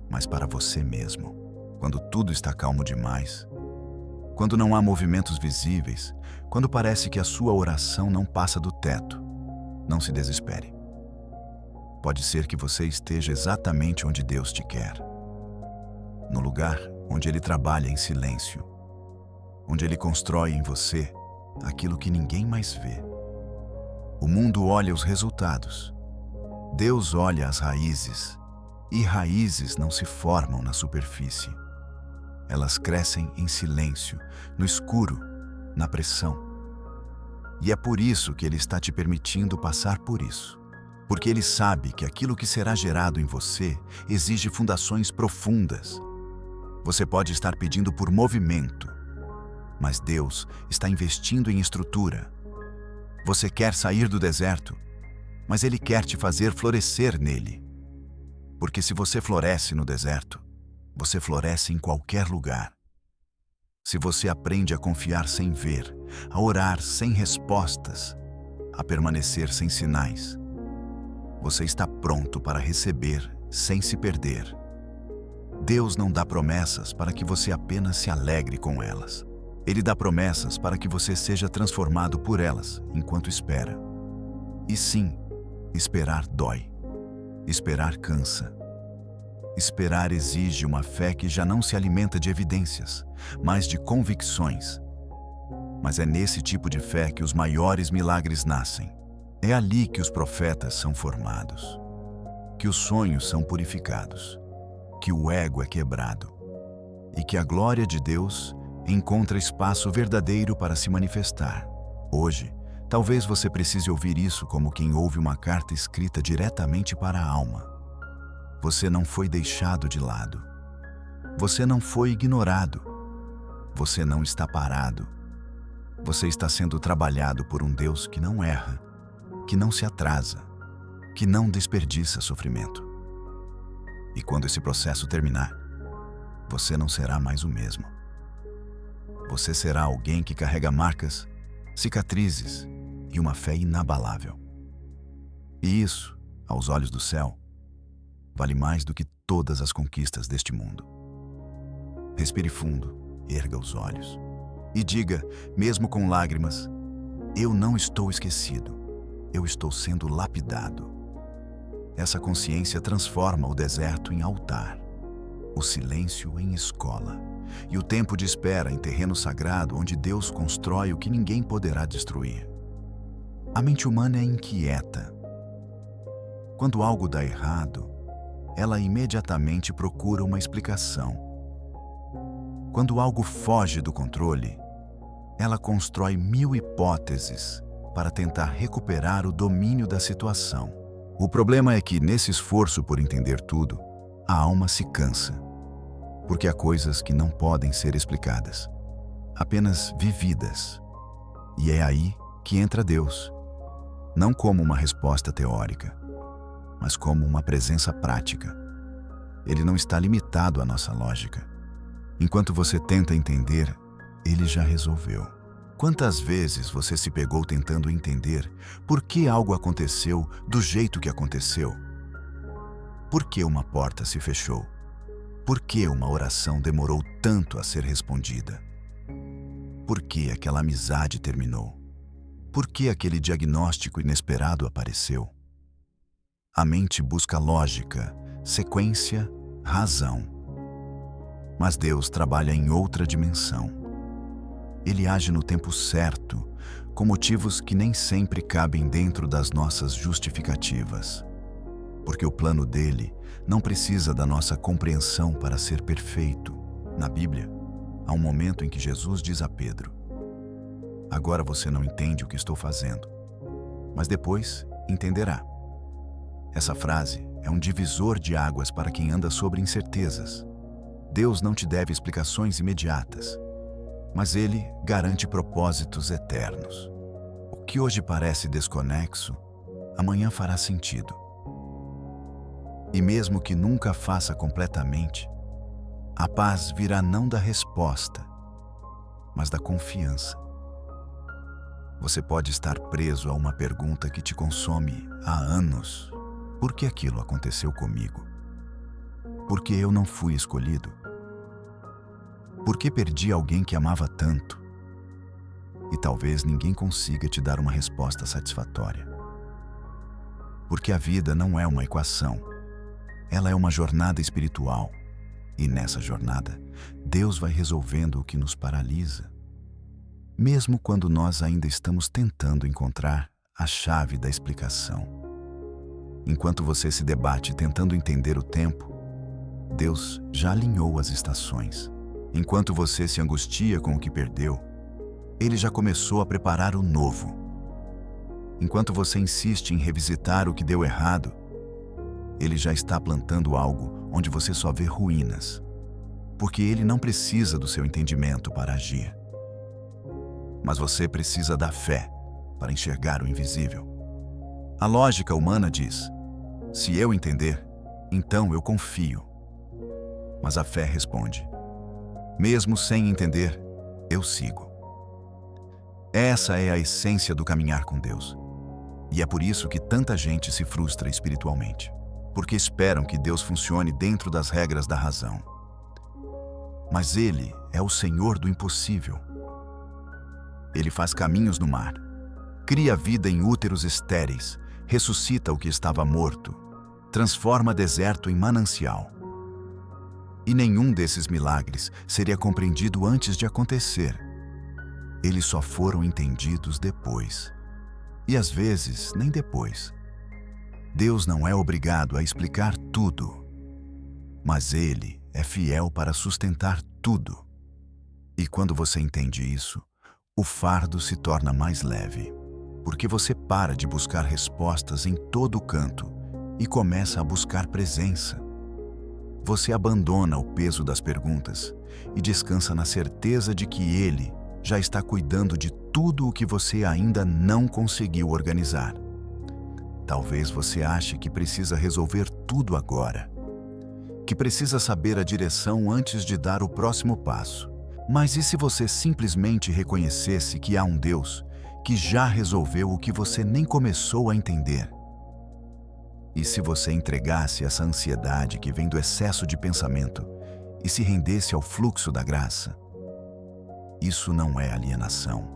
S1: mas para você mesmo. Quando tudo está calmo demais, quando não há movimentos visíveis, quando parece que a sua oração não passa do teto, não se desespere. Pode ser que você esteja exatamente onde Deus te quer. No lugar onde Ele trabalha em silêncio, onde Ele constrói em você aquilo que ninguém mais vê. O mundo olha os resultados. Deus olha as raízes, e raízes não se formam na superfície. Elas crescem em silêncio, no escuro, na pressão. E é por isso que Ele está te permitindo passar por isso. Porque Ele sabe que aquilo que será gerado em você exige fundações profundas. Você pode estar pedindo por movimento, mas Deus está investindo em estrutura. Você quer sair do deserto, mas Ele quer te fazer florescer nele. Porque se você floresce no deserto, você floresce em qualquer lugar. Se você aprende a confiar sem ver, a orar sem respostas, a permanecer sem sinais, você está pronto para receber sem se perder. Deus não dá promessas para que você apenas se alegre com elas. Ele dá promessas para que você seja transformado por elas enquanto espera. E sim, esperar dói. Esperar cansa. Esperar exige uma fé que já não se alimenta de evidências, mas de convicções. Mas é nesse tipo de fé que os maiores milagres nascem. É ali que os profetas são formados, que os sonhos são purificados, que o ego é quebrado e que a glória de Deus encontra espaço verdadeiro para se manifestar. Hoje, talvez você precise ouvir isso como quem ouve uma carta escrita diretamente para a alma. Você não foi deixado de lado. Você não foi ignorado. Você não está parado. Você está sendo trabalhado por um Deus que não erra, que não se atrasa, que não desperdiça sofrimento. E quando esse processo terminar, você não será mais o mesmo. Você será alguém que carrega marcas, cicatrizes e uma fé inabalável. E isso, aos olhos do céu, vale mais do que todas as conquistas deste mundo. Respire fundo, erga os olhos e diga, mesmo com lágrimas, eu não estou esquecido, eu estou sendo lapidado. Essa consciência transforma o deserto em altar, o silêncio em escola e o tempo de espera em terreno sagrado onde Deus constrói o que ninguém poderá destruir. A mente humana é inquieta. Quando algo dá errado, ela imediatamente procura uma explicação. Quando algo foge do controle, ela constrói 1000 hipóteses para tentar recuperar o domínio da situação. O problema é que, nesse esforço por entender tudo, a alma se cansa, porque há coisas que não podem ser explicadas, apenas vividas. E é aí que entra Deus, não como uma resposta teórica, mas como uma presença prática. Ele não está limitado à nossa lógica. Enquanto você tenta entender, ele já resolveu. Quantas vezes você se pegou tentando entender por que algo aconteceu do jeito que aconteceu? Por que uma porta se fechou? Por que uma oração demorou tanto a ser respondida? Por que aquela amizade terminou? Por que aquele diagnóstico inesperado apareceu? A mente busca lógica, sequência, razão. Mas Deus trabalha em outra dimensão. Ele age no tempo certo, com motivos que nem sempre cabem dentro das nossas justificativas. Porque o plano dele não precisa da nossa compreensão para ser perfeito. Na Bíblia, há um momento em que Jesus diz a Pedro: "Agora você não entende o que estou fazendo, mas depois entenderá." Essa frase é um divisor de águas para quem anda sobre incertezas. Deus não te deve explicações imediatas, mas Ele garante propósitos eternos. O que hoje parece desconexo, amanhã fará sentido. E mesmo que nunca faça completamente, a paz virá não da resposta, mas da confiança. Você pode estar preso a uma pergunta que te consome há anos. Por que aquilo aconteceu comigo? Por que eu não fui escolhido? Por que perdi alguém que amava tanto? E talvez ninguém consiga te dar uma resposta satisfatória. Porque a vida não é uma equação. Ela é uma jornada espiritual. E nessa jornada, Deus vai resolvendo o que nos paralisa. Mesmo quando nós ainda estamos tentando encontrar a chave da explicação. Enquanto você se debate tentando entender o tempo, Deus já alinhou as estações. Enquanto você se angustia com o que perdeu, Ele já começou a preparar o novo. Enquanto você insiste em revisitar o que deu errado, Ele já está plantando algo onde você só vê ruínas, porque Ele não precisa do seu entendimento para agir. Mas você precisa da fé para enxergar o invisível. A lógica humana diz: se eu entender, então eu confio. Mas a fé responde: mesmo sem entender, eu sigo. Essa é a essência do caminhar com Deus. E é por isso que tanta gente se frustra espiritualmente, porque esperam que Deus funcione dentro das regras da razão. Mas Ele é o Senhor do impossível. Ele faz caminhos no mar, cria vida em úteros estéreis, ressuscita o que estava morto, transforma deserto em manancial. E nenhum desses milagres seria compreendido antes de acontecer. Eles só foram entendidos depois. E às vezes, nem depois. Deus não é obrigado a explicar tudo, mas Ele é fiel para sustentar tudo. E quando você entende isso, o fardo se torna mais leve, porque você para de buscar respostas em todo canto e começa a buscar presença. Você abandona o peso das perguntas e descansa na certeza de que Ele já está cuidando de tudo o que você ainda não conseguiu organizar. Talvez você ache que precisa resolver tudo agora, que precisa saber a direção antes de dar o próximo passo. Mas e se você simplesmente reconhecesse que há um Deus que já resolveu o que você nem começou a entender? E se você entregasse essa ansiedade que vem do excesso de pensamento e se rendesse ao fluxo da graça? Isso não é alienação.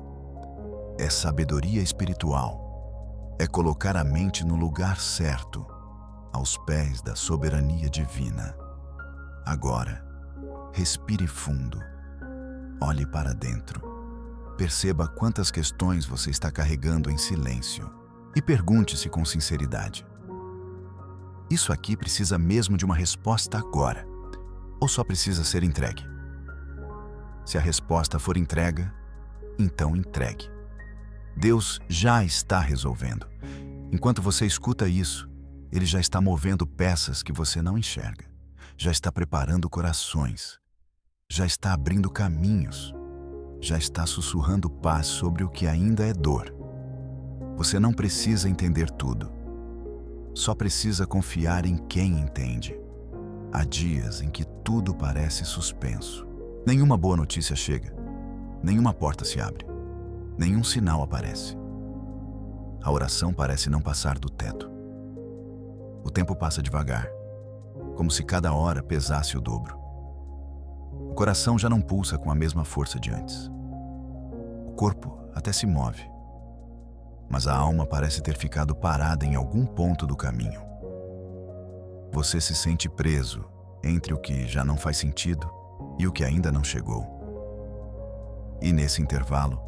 S1: É sabedoria espiritual. É colocar a mente no lugar certo, aos pés da soberania divina. Agora, respire fundo. Olhe para dentro. Perceba quantas questões você está carregando em silêncio e pergunte-se com sinceridade: isso aqui precisa mesmo de uma resposta agora, ou só precisa ser entregue? Se a resposta for entrega, então entregue. Deus já está resolvendo. Enquanto você escuta isso, Ele já está movendo peças que você não enxerga, já está preparando corações, já está abrindo caminhos, já está sussurrando paz sobre o que ainda é dor. Você não precisa entender tudo. só precisa confiar em quem entende. Há dias em que tudo parece suspenso. Nenhuma boa notícia chega, nenhuma porta se abre, nenhum sinal aparece. A oração parece não passar do teto. O tempo passa devagar, como se cada hora pesasse o dobro. O coração já não pulsa com a mesma força de antes. O corpo até se move, mas a alma parece ter ficado parada em algum ponto do caminho. Você se sente preso entre o que já não faz sentido e o que ainda não chegou. E nesse intervalo,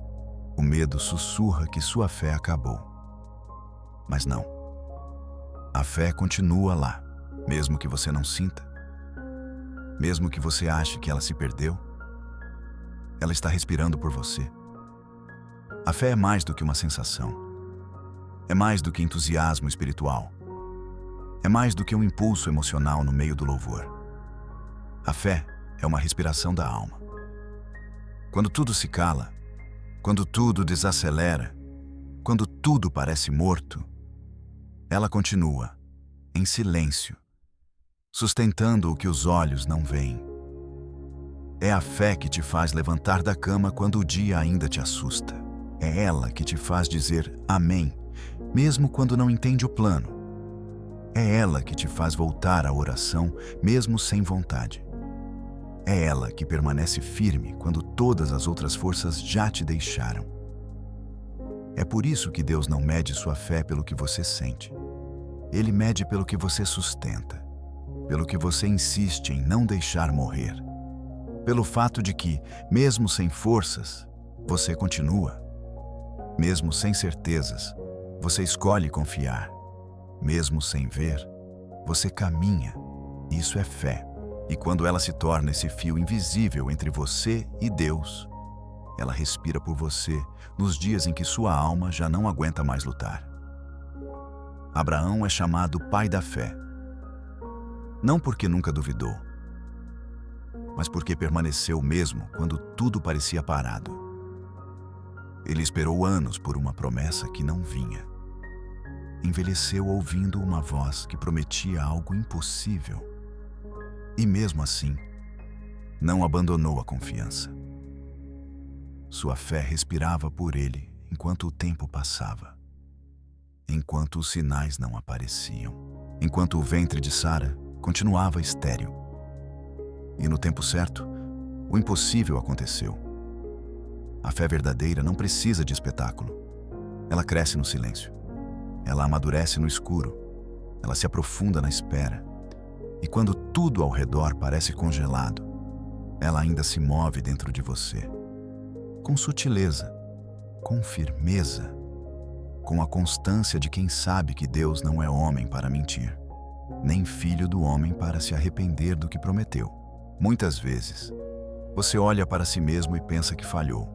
S1: o medo sussurra que sua fé acabou. Mas não. A fé continua lá, mesmo que você não sinta. Mesmo que você ache que ela se perdeu, ela está respirando por você. A fé é mais do que uma sensação. É mais do que entusiasmo espiritual. É mais do que um impulso emocional no meio do louvor. A fé é uma respiração da alma. Quando tudo se cala, quando tudo desacelera, quando tudo parece morto, ela continua, em silêncio, sustentando o que os olhos não veem. É a fé que te faz levantar da cama quando o dia ainda te assusta. É ela que te faz dizer amém, mesmo quando não entende o plano. É ela que te faz voltar à oração, mesmo sem vontade. É ela que permanece firme quando todas as outras forças já te deixaram. É por isso que Deus não mede sua fé pelo que você sente. Ele mede pelo que você sustenta, pelo que você insiste em não deixar morrer, pelo fato de que, mesmo sem forças, você continua. Mesmo sem certezas, você escolhe confiar. Mesmo sem ver, você caminha. Isso é fé. E quando ela se torna esse fio invisível entre você e Deus, ela respira por você nos dias em que sua alma já não aguenta mais lutar. Abraão é chamado pai da fé. Não porque nunca duvidou, mas porque permaneceu mesmo quando tudo parecia parado. Ele esperou anos por uma promessa que não vinha. Envelheceu ouvindo uma voz que prometia algo impossível. E mesmo assim, não abandonou a confiança. Sua fé respirava por ele enquanto o tempo passava. Enquanto os sinais não apareciam. Enquanto o ventre de Sara continuava estéril. E no tempo certo, o impossível aconteceu. A fé verdadeira não precisa de espetáculo. Ela cresce no silêncio. Ela amadurece no escuro. Ela se aprofunda na espera. E quando tudo ao redor parece congelado, ela ainda se move dentro de você. Com sutileza, com firmeza, com a constância de quem sabe que Deus não é homem para mentir, nem filho do homem para se arrepender do que prometeu. Muitas vezes, você olha para si mesmo e pensa que falhou,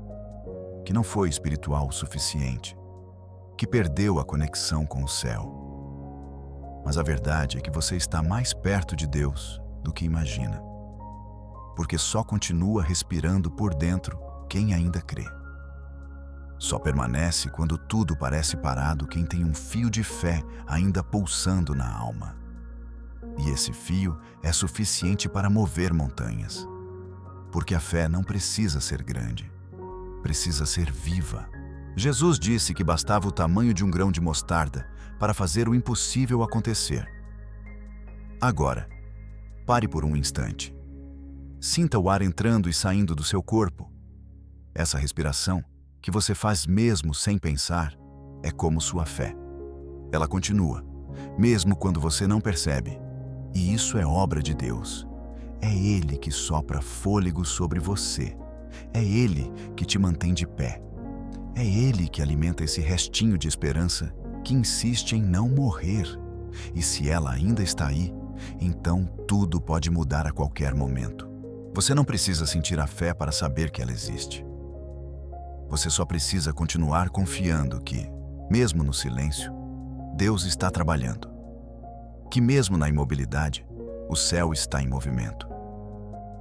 S1: que não foi espiritual o suficiente, que perdeu a conexão com o céu. Mas a verdade é que você está mais perto de Deus do que imagina, porque só continua respirando por dentro quem ainda crê. Só permanece quando tudo parece parado quem tem um fio de fé ainda pulsando na alma. E esse fio é suficiente para mover montanhas, porque a fé não precisa ser grande, precisa ser viva. Jesus disse que bastava o tamanho de um grão de mostarda para fazer o impossível acontecer. Agora, pare por um instante. Sinta o ar entrando e saindo do seu corpo. Essa respiração, que você faz mesmo sem pensar, é como sua fé. Ela continua, mesmo quando você não percebe. E isso é obra de Deus. É Ele que sopra fôlego sobre você. É Ele que te mantém de pé. É Ele que alimenta esse restinho de esperança que insiste em não morrer. E se ela ainda está aí, então tudo pode mudar a qualquer momento. Você não precisa sentir a fé para saber que ela existe. Você só precisa continuar confiando que, mesmo no silêncio, Deus está trabalhando. Que mesmo na imobilidade, o céu está em movimento.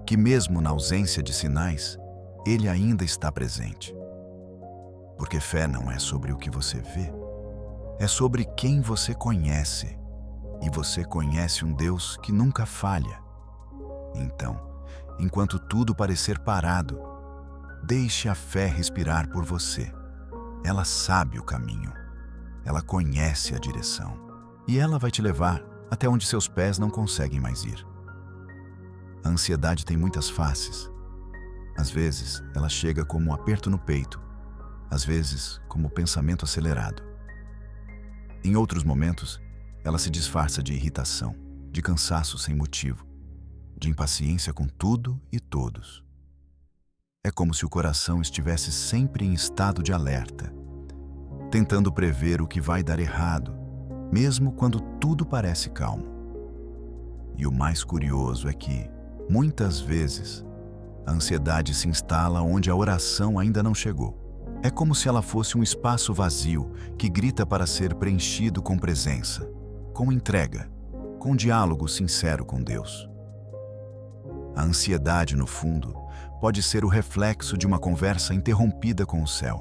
S1: Que mesmo na ausência de sinais, Ele ainda está presente. Porque fé não é sobre o que você vê, é sobre quem você conhece. E você conhece um Deus que nunca falha. Então, enquanto tudo parecer parado, deixe a fé respirar por você. Ela sabe o caminho. Ela conhece a direção. E ela vai te levar até onde seus pés não conseguem mais ir. A ansiedade tem muitas faces. Às vezes, ela chega como um aperto no peito. Às vezes, como pensamento acelerado. Em outros momentos, ela se disfarça de irritação, de cansaço sem motivo, de impaciência com tudo e todos. É como se o coração estivesse sempre em estado de alerta, tentando prever o que vai dar errado, mesmo quando tudo parece calmo. E o mais curioso é que, muitas vezes, a ansiedade se instala onde a oração ainda não chegou. É como se ela fosse um espaço vazio que grita para ser preenchido com presença, com entrega, com diálogo sincero com Deus. A ansiedade, no fundo, pode ser o reflexo de uma conversa interrompida com o céu.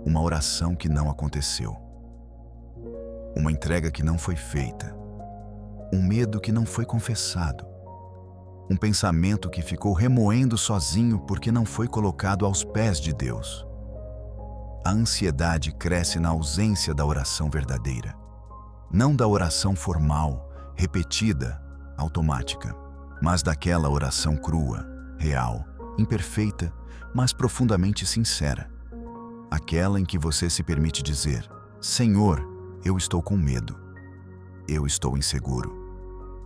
S1: Uma oração que não aconteceu. Uma entrega que não foi feita. Um medo que não foi confessado. Um pensamento que ficou remoendo sozinho porque não foi colocado aos pés de Deus. A ansiedade cresce na ausência da oração verdadeira. Não da oração formal, repetida, automática, mas daquela oração crua, real, imperfeita, mas profundamente sincera. Aquela em que você se permite dizer: Senhor, eu estou com medo. Eu estou inseguro.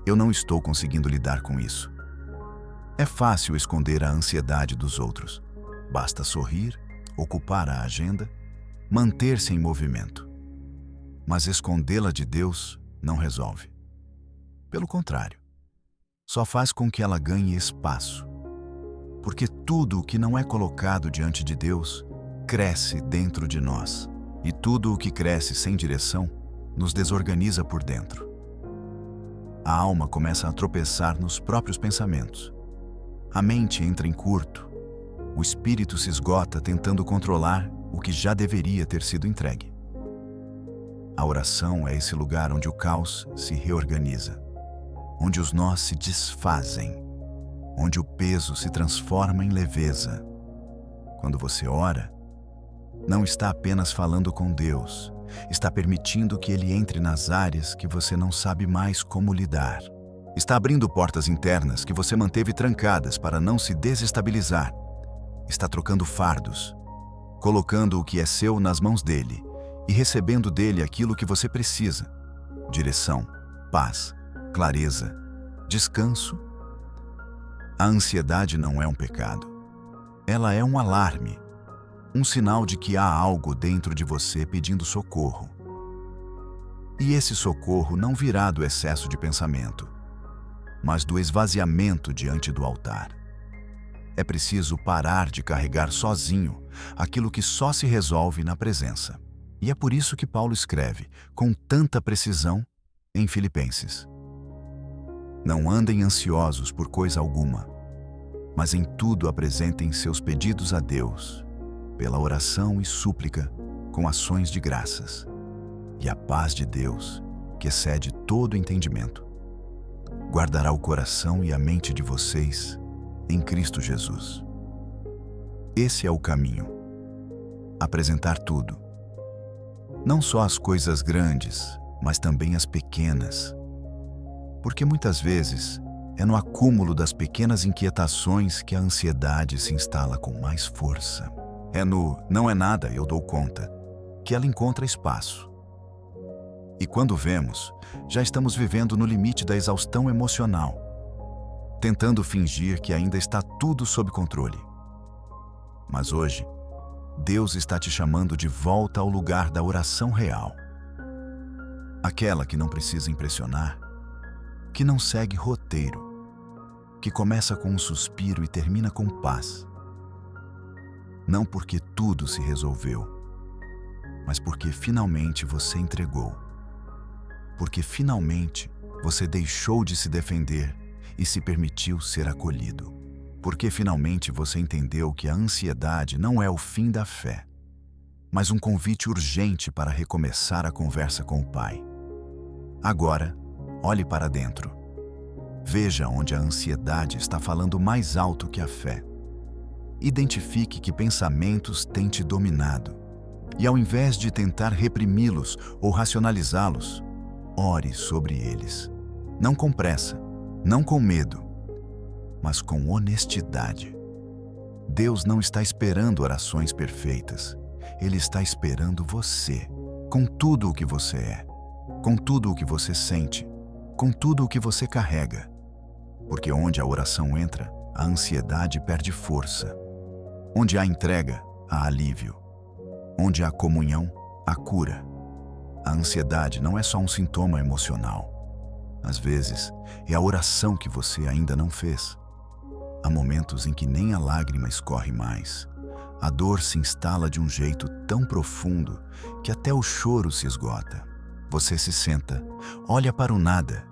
S1: Eu não estou conseguindo lidar com isso. É fácil esconder a ansiedade dos outros. Basta sorrir, ocupar a agenda, manter-se em movimento. Mas escondê-la de Deus não resolve. Pelo contrário, só faz com que ela ganhe espaço. Porque tudo o que não é colocado diante de Deus cresce dentro de nós. E tudo o que cresce sem direção nos desorganiza por dentro. A alma começa a tropeçar nos próprios pensamentos. A mente entra em curto. O espírito se esgota tentando controlar o que já deveria ter sido entregue. A oração é esse lugar onde o caos se reorganiza, onde os nós se desfazem, onde o peso se transforma em leveza. Quando você ora, não está apenas falando com Deus, está permitindo que Ele entre nas áreas que você não sabe mais como lidar. Está abrindo portas internas que você manteve trancadas para não se desestabilizar. Está trocando fardos, colocando o que é seu nas mãos dele e recebendo dele aquilo que você precisa: direção, paz, clareza, descanso. A ansiedade não é um pecado. Ela é um alarme, um sinal de que há algo dentro de você pedindo socorro. E esse socorro não virá do excesso de pensamento, mas do esvaziamento diante do altar. É preciso parar de carregar sozinho aquilo que só se resolve na presença. E é por isso que Paulo escreve, com tanta precisão, em Filipenses: Não andem ansiosos por coisa alguma, mas em tudo apresentem seus pedidos a Deus, pela oração e súplica, com ações de graças. E a paz de Deus, que excede todo entendimento, guardará o coração e a mente de vocês em Cristo Jesus. Esse é o caminho. Apresentar tudo. Não só as coisas grandes, mas também as pequenas. Porque muitas vezes é no acúmulo das pequenas inquietações que a ansiedade se instala com mais força. É no "não é nada, eu dou conta" que ela encontra espaço. E quando vemos, já estamos vivendo no limite da exaustão emocional, tentando fingir que ainda está tudo sob controle. Mas hoje, Deus está te chamando de volta ao lugar da oração real. Aquela que não precisa impressionar, que não segue roteiro, que começa com um suspiro e termina com paz. Não porque tudo se resolveu, mas porque finalmente você entregou. Porque finalmente você deixou de se defender e se permitiu ser acolhido. Porque finalmente você entendeu que a ansiedade não é o fim da fé, mas um convite urgente para recomeçar a conversa com o Pai. Agora, olhe para dentro. Veja onde a ansiedade está falando mais alto que a fé. Identifique que pensamentos têm te dominado. E ao invés de tentar reprimi-los ou racionalizá-los, ore sobre eles. Não com pressa, não com medo, mas com honestidade. Deus não está esperando orações perfeitas. Ele está esperando você, com tudo o que você é, com tudo o que você sente, com tudo o que você carrega. Porque onde a oração entra, a ansiedade perde força. Onde há entrega, há alívio. Onde há comunhão, há cura. A ansiedade não é só um sintoma emocional. Às vezes, é a oração que você ainda não fez. Há momentos em que nem a lágrima escorre mais. A dor se instala de um jeito tão profundo que até o choro se esgota. Você se senta, olha para o nada,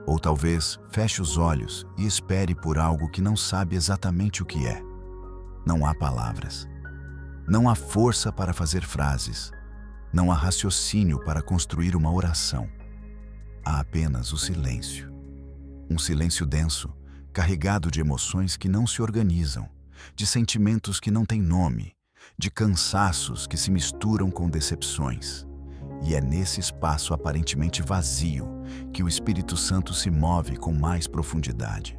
S1: ou talvez feche os olhos e espere por algo que não sabe exatamente o que é. Não há palavras. Não há força para fazer frases. Não há raciocínio para construir uma oração. Há apenas o silêncio. Um silêncio denso, carregado de emoções que não se organizam, de sentimentos que não têm nome, de cansaços que se misturam com decepções. E é nesse espaço aparentemente vazio que o Espírito Santo se move com mais profundidade.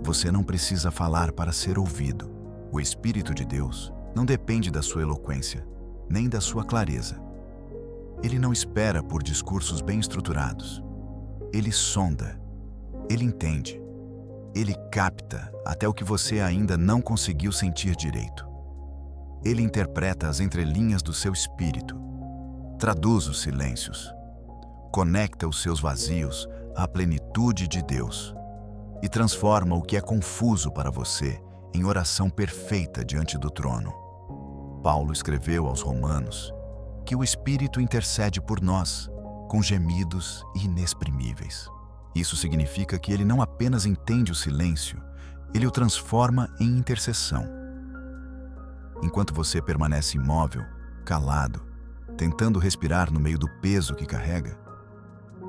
S1: Você não precisa falar para ser ouvido. O Espírito de Deus não depende da sua eloquência, nem da sua clareza. Ele não espera por discursos bem estruturados. Ele sonda, ele entende, ele capta até o que você ainda não conseguiu sentir direito. Ele interpreta as entrelinhas do seu espírito, traduz os silêncios, conecta os seus vazios à plenitude de Deus e transforma o que é confuso para você em oração perfeita diante do trono. Paulo escreveu aos Romanos que o Espírito intercede por nós com gemidos inexprimíveis. Isso significa que ele não apenas entende o silêncio, ele o transforma em intercessão. Enquanto você permanece imóvel, calado, tentando respirar no meio do peso que carrega,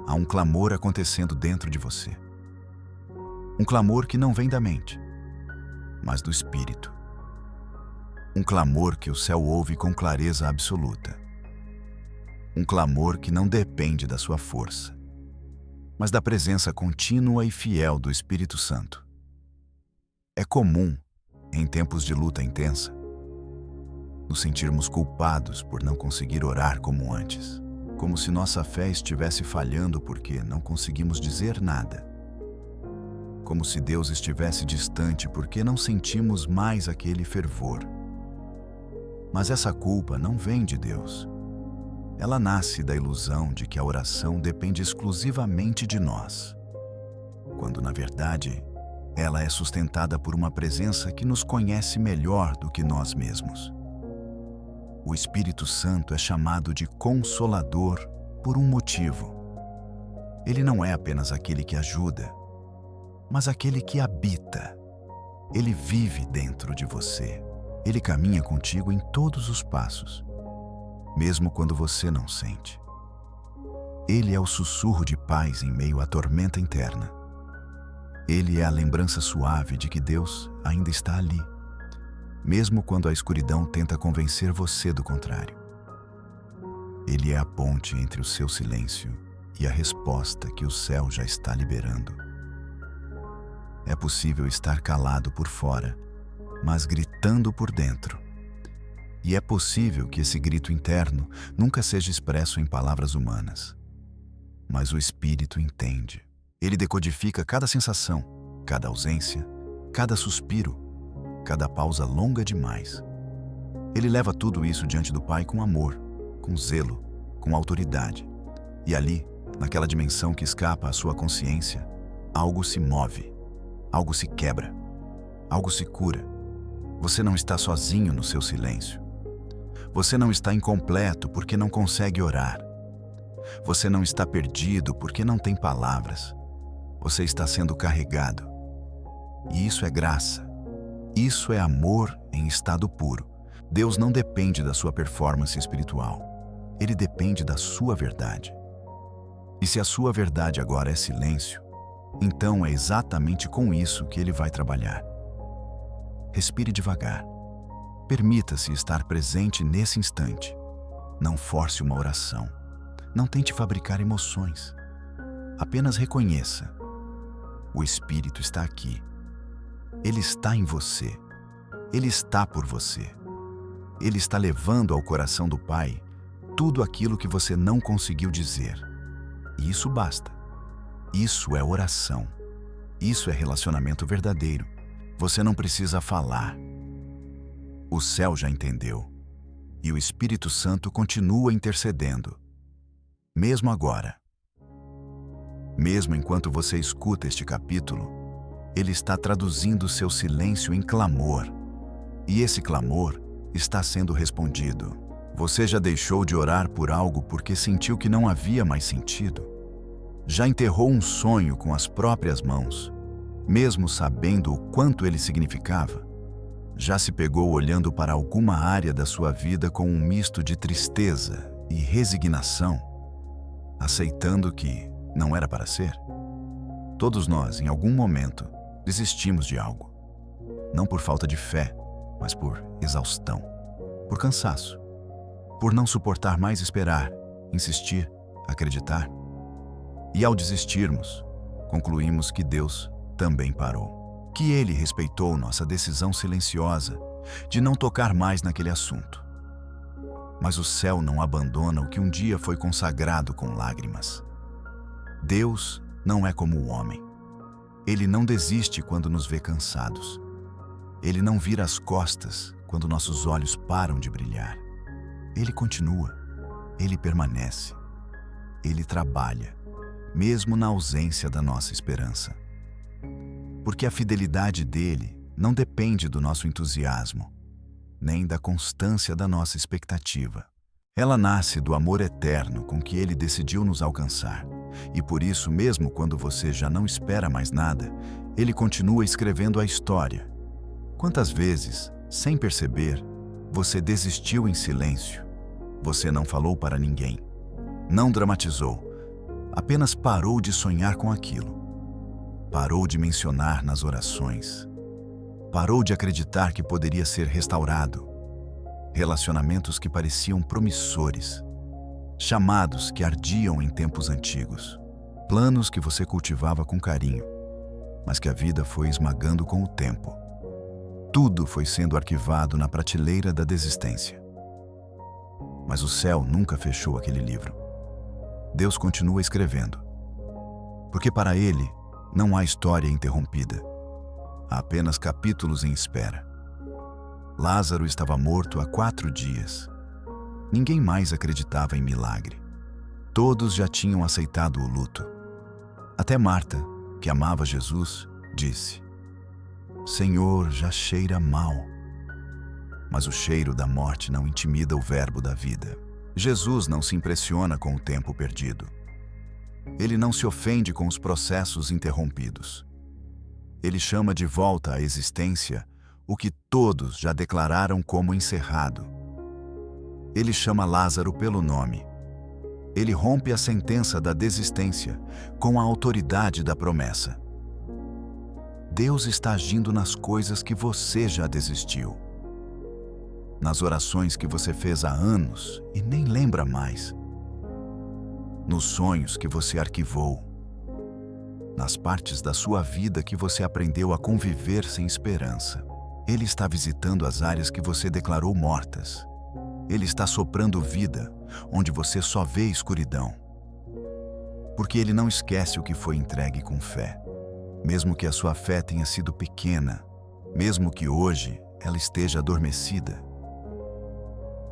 S1: há um clamor acontecendo dentro de você. Um clamor que não vem da mente, mas do Espírito. Um clamor que o céu ouve com clareza absoluta. Um clamor que não depende da sua força, mas da presença contínua e fiel do Espírito Santo. É comum, em tempos de luta intensa, nos sentirmos culpados por não conseguir orar como antes, como se nossa fé estivesse falhando porque não conseguimos dizer nada. Como se Deus estivesse distante porque não sentimos mais aquele fervor. Mas essa culpa não vem de Deus. Ela nasce da ilusão de que a oração depende exclusivamente de nós, quando, na verdade, ela é sustentada por uma presença que nos conhece melhor do que nós mesmos. O Espírito Santo é chamado de Consolador por um motivo. Ele não é apenas aquele que ajuda, mas aquele que habita. Ele vive dentro de você. Ele caminha contigo em todos os passos, mesmo quando você não sente. Ele é o sussurro de paz em meio à tormenta interna. Ele é a lembrança suave de que Deus ainda está ali, mesmo quando a escuridão tenta convencer você do contrário. Ele é a ponte entre o seu silêncio e a resposta que o céu já está liberando. É possível estar calado por fora, mas gritando por dentro. E é possível que esse grito interno nunca seja expresso em palavras humanas. Mas o Espírito entende. Ele decodifica cada sensação, cada ausência, cada suspiro, cada pausa longa demais. Ele leva tudo isso diante do Pai com amor, com zelo, com autoridade. E ali, naquela dimensão que escapa à sua consciência, algo se move, algo se quebra, algo se cura. Você não está sozinho no seu silêncio. Você não está incompleto porque não consegue orar. Você não está perdido porque não tem palavras. Você está sendo carregado. E isso é graça. Isso é amor em estado puro. Deus não depende da sua performance espiritual. Ele depende da sua verdade. E se a sua verdade agora é silêncio, então é exatamente com isso que ele vai trabalhar. Respire devagar. Permita-se estar presente nesse instante. Não force uma oração. Não tente fabricar emoções. Apenas reconheça. O Espírito está aqui. Ele está em você. Ele está por você. Ele está levando ao coração do Pai tudo aquilo que você não conseguiu dizer. E isso basta. Isso é oração. Isso é relacionamento verdadeiro. Você não precisa falar. O céu já entendeu. E o Espírito Santo continua intercedendo. Mesmo agora. Mesmo enquanto você escuta este capítulo, ele está traduzindo seu silêncio em clamor. E esse clamor está sendo respondido. Você já deixou de orar por algo porque sentiu que não havia mais sentido? Já enterrou um sonho com as próprias mãos, mesmo sabendo o quanto ele significava? Já se pegou olhando para alguma área da sua vida com um misto de tristeza e resignação, aceitando que não era para ser? Todos nós, em algum momento, desistimos de algo. Não por falta de fé, mas por exaustão, por cansaço, por não suportar mais esperar, insistir, acreditar. E ao desistirmos, concluímos que Deus também parou, que Ele respeitou nossa decisão silenciosa de não tocar mais naquele assunto. Mas o céu não abandona o que um dia foi consagrado com lágrimas. Deus não é como o homem. Ele não desiste quando nos vê cansados. Ele não vira as costas quando nossos olhos param de brilhar. Ele continua, ele permanece, ele trabalha, mesmo na ausência da nossa esperança. Porque a fidelidade dele não depende do nosso entusiasmo, nem da constância da nossa expectativa. Ela nasce do amor eterno com que ele decidiu nos alcançar. E por isso, mesmo quando você já não espera mais nada, ele continua escrevendo a história. Quantas vezes, sem perceber, você desistiu em silêncio? Você não falou para ninguém, não dramatizou, apenas parou de sonhar com aquilo. Parou de mencionar nas orações. Parou de acreditar que poderia ser restaurado. Relacionamentos que pareciam promissores. Chamados que ardiam em tempos antigos. Planos que você cultivava com carinho, mas que a vida foi esmagando com o tempo. Tudo foi sendo arquivado na prateleira da desistência. Mas o céu nunca fechou aquele livro. Deus continua escrevendo. Porque para ele não há história interrompida. Há apenas capítulos em espera. Lázaro estava morto há 4 dias. Ninguém mais acreditava em milagre. Todos já tinham aceitado o luto. Até Marta, que amava Jesus, disse: Senhor, já cheira mal. Mas o cheiro da morte não intimida o verbo da vida. Jesus não se impressiona com o tempo perdido. Ele não se ofende com os processos interrompidos. Ele chama de volta à existência o que todos já declararam como encerrado. Ele chama Lázaro pelo nome. Ele rompe a sentença da desistência com a autoridade da promessa. Deus está agindo nas coisas que você já desistiu. Nas orações que você fez há anos e nem lembra mais. Nos sonhos que você arquivou. Nas partes da sua vida que você aprendeu a conviver sem esperança. Ele está visitando as áreas que você declarou mortas. Ele está soprando vida onde você só vê escuridão. Porque ele não esquece o que foi entregue com fé. Mesmo que a sua fé tenha sido pequena, mesmo que hoje ela esteja adormecida.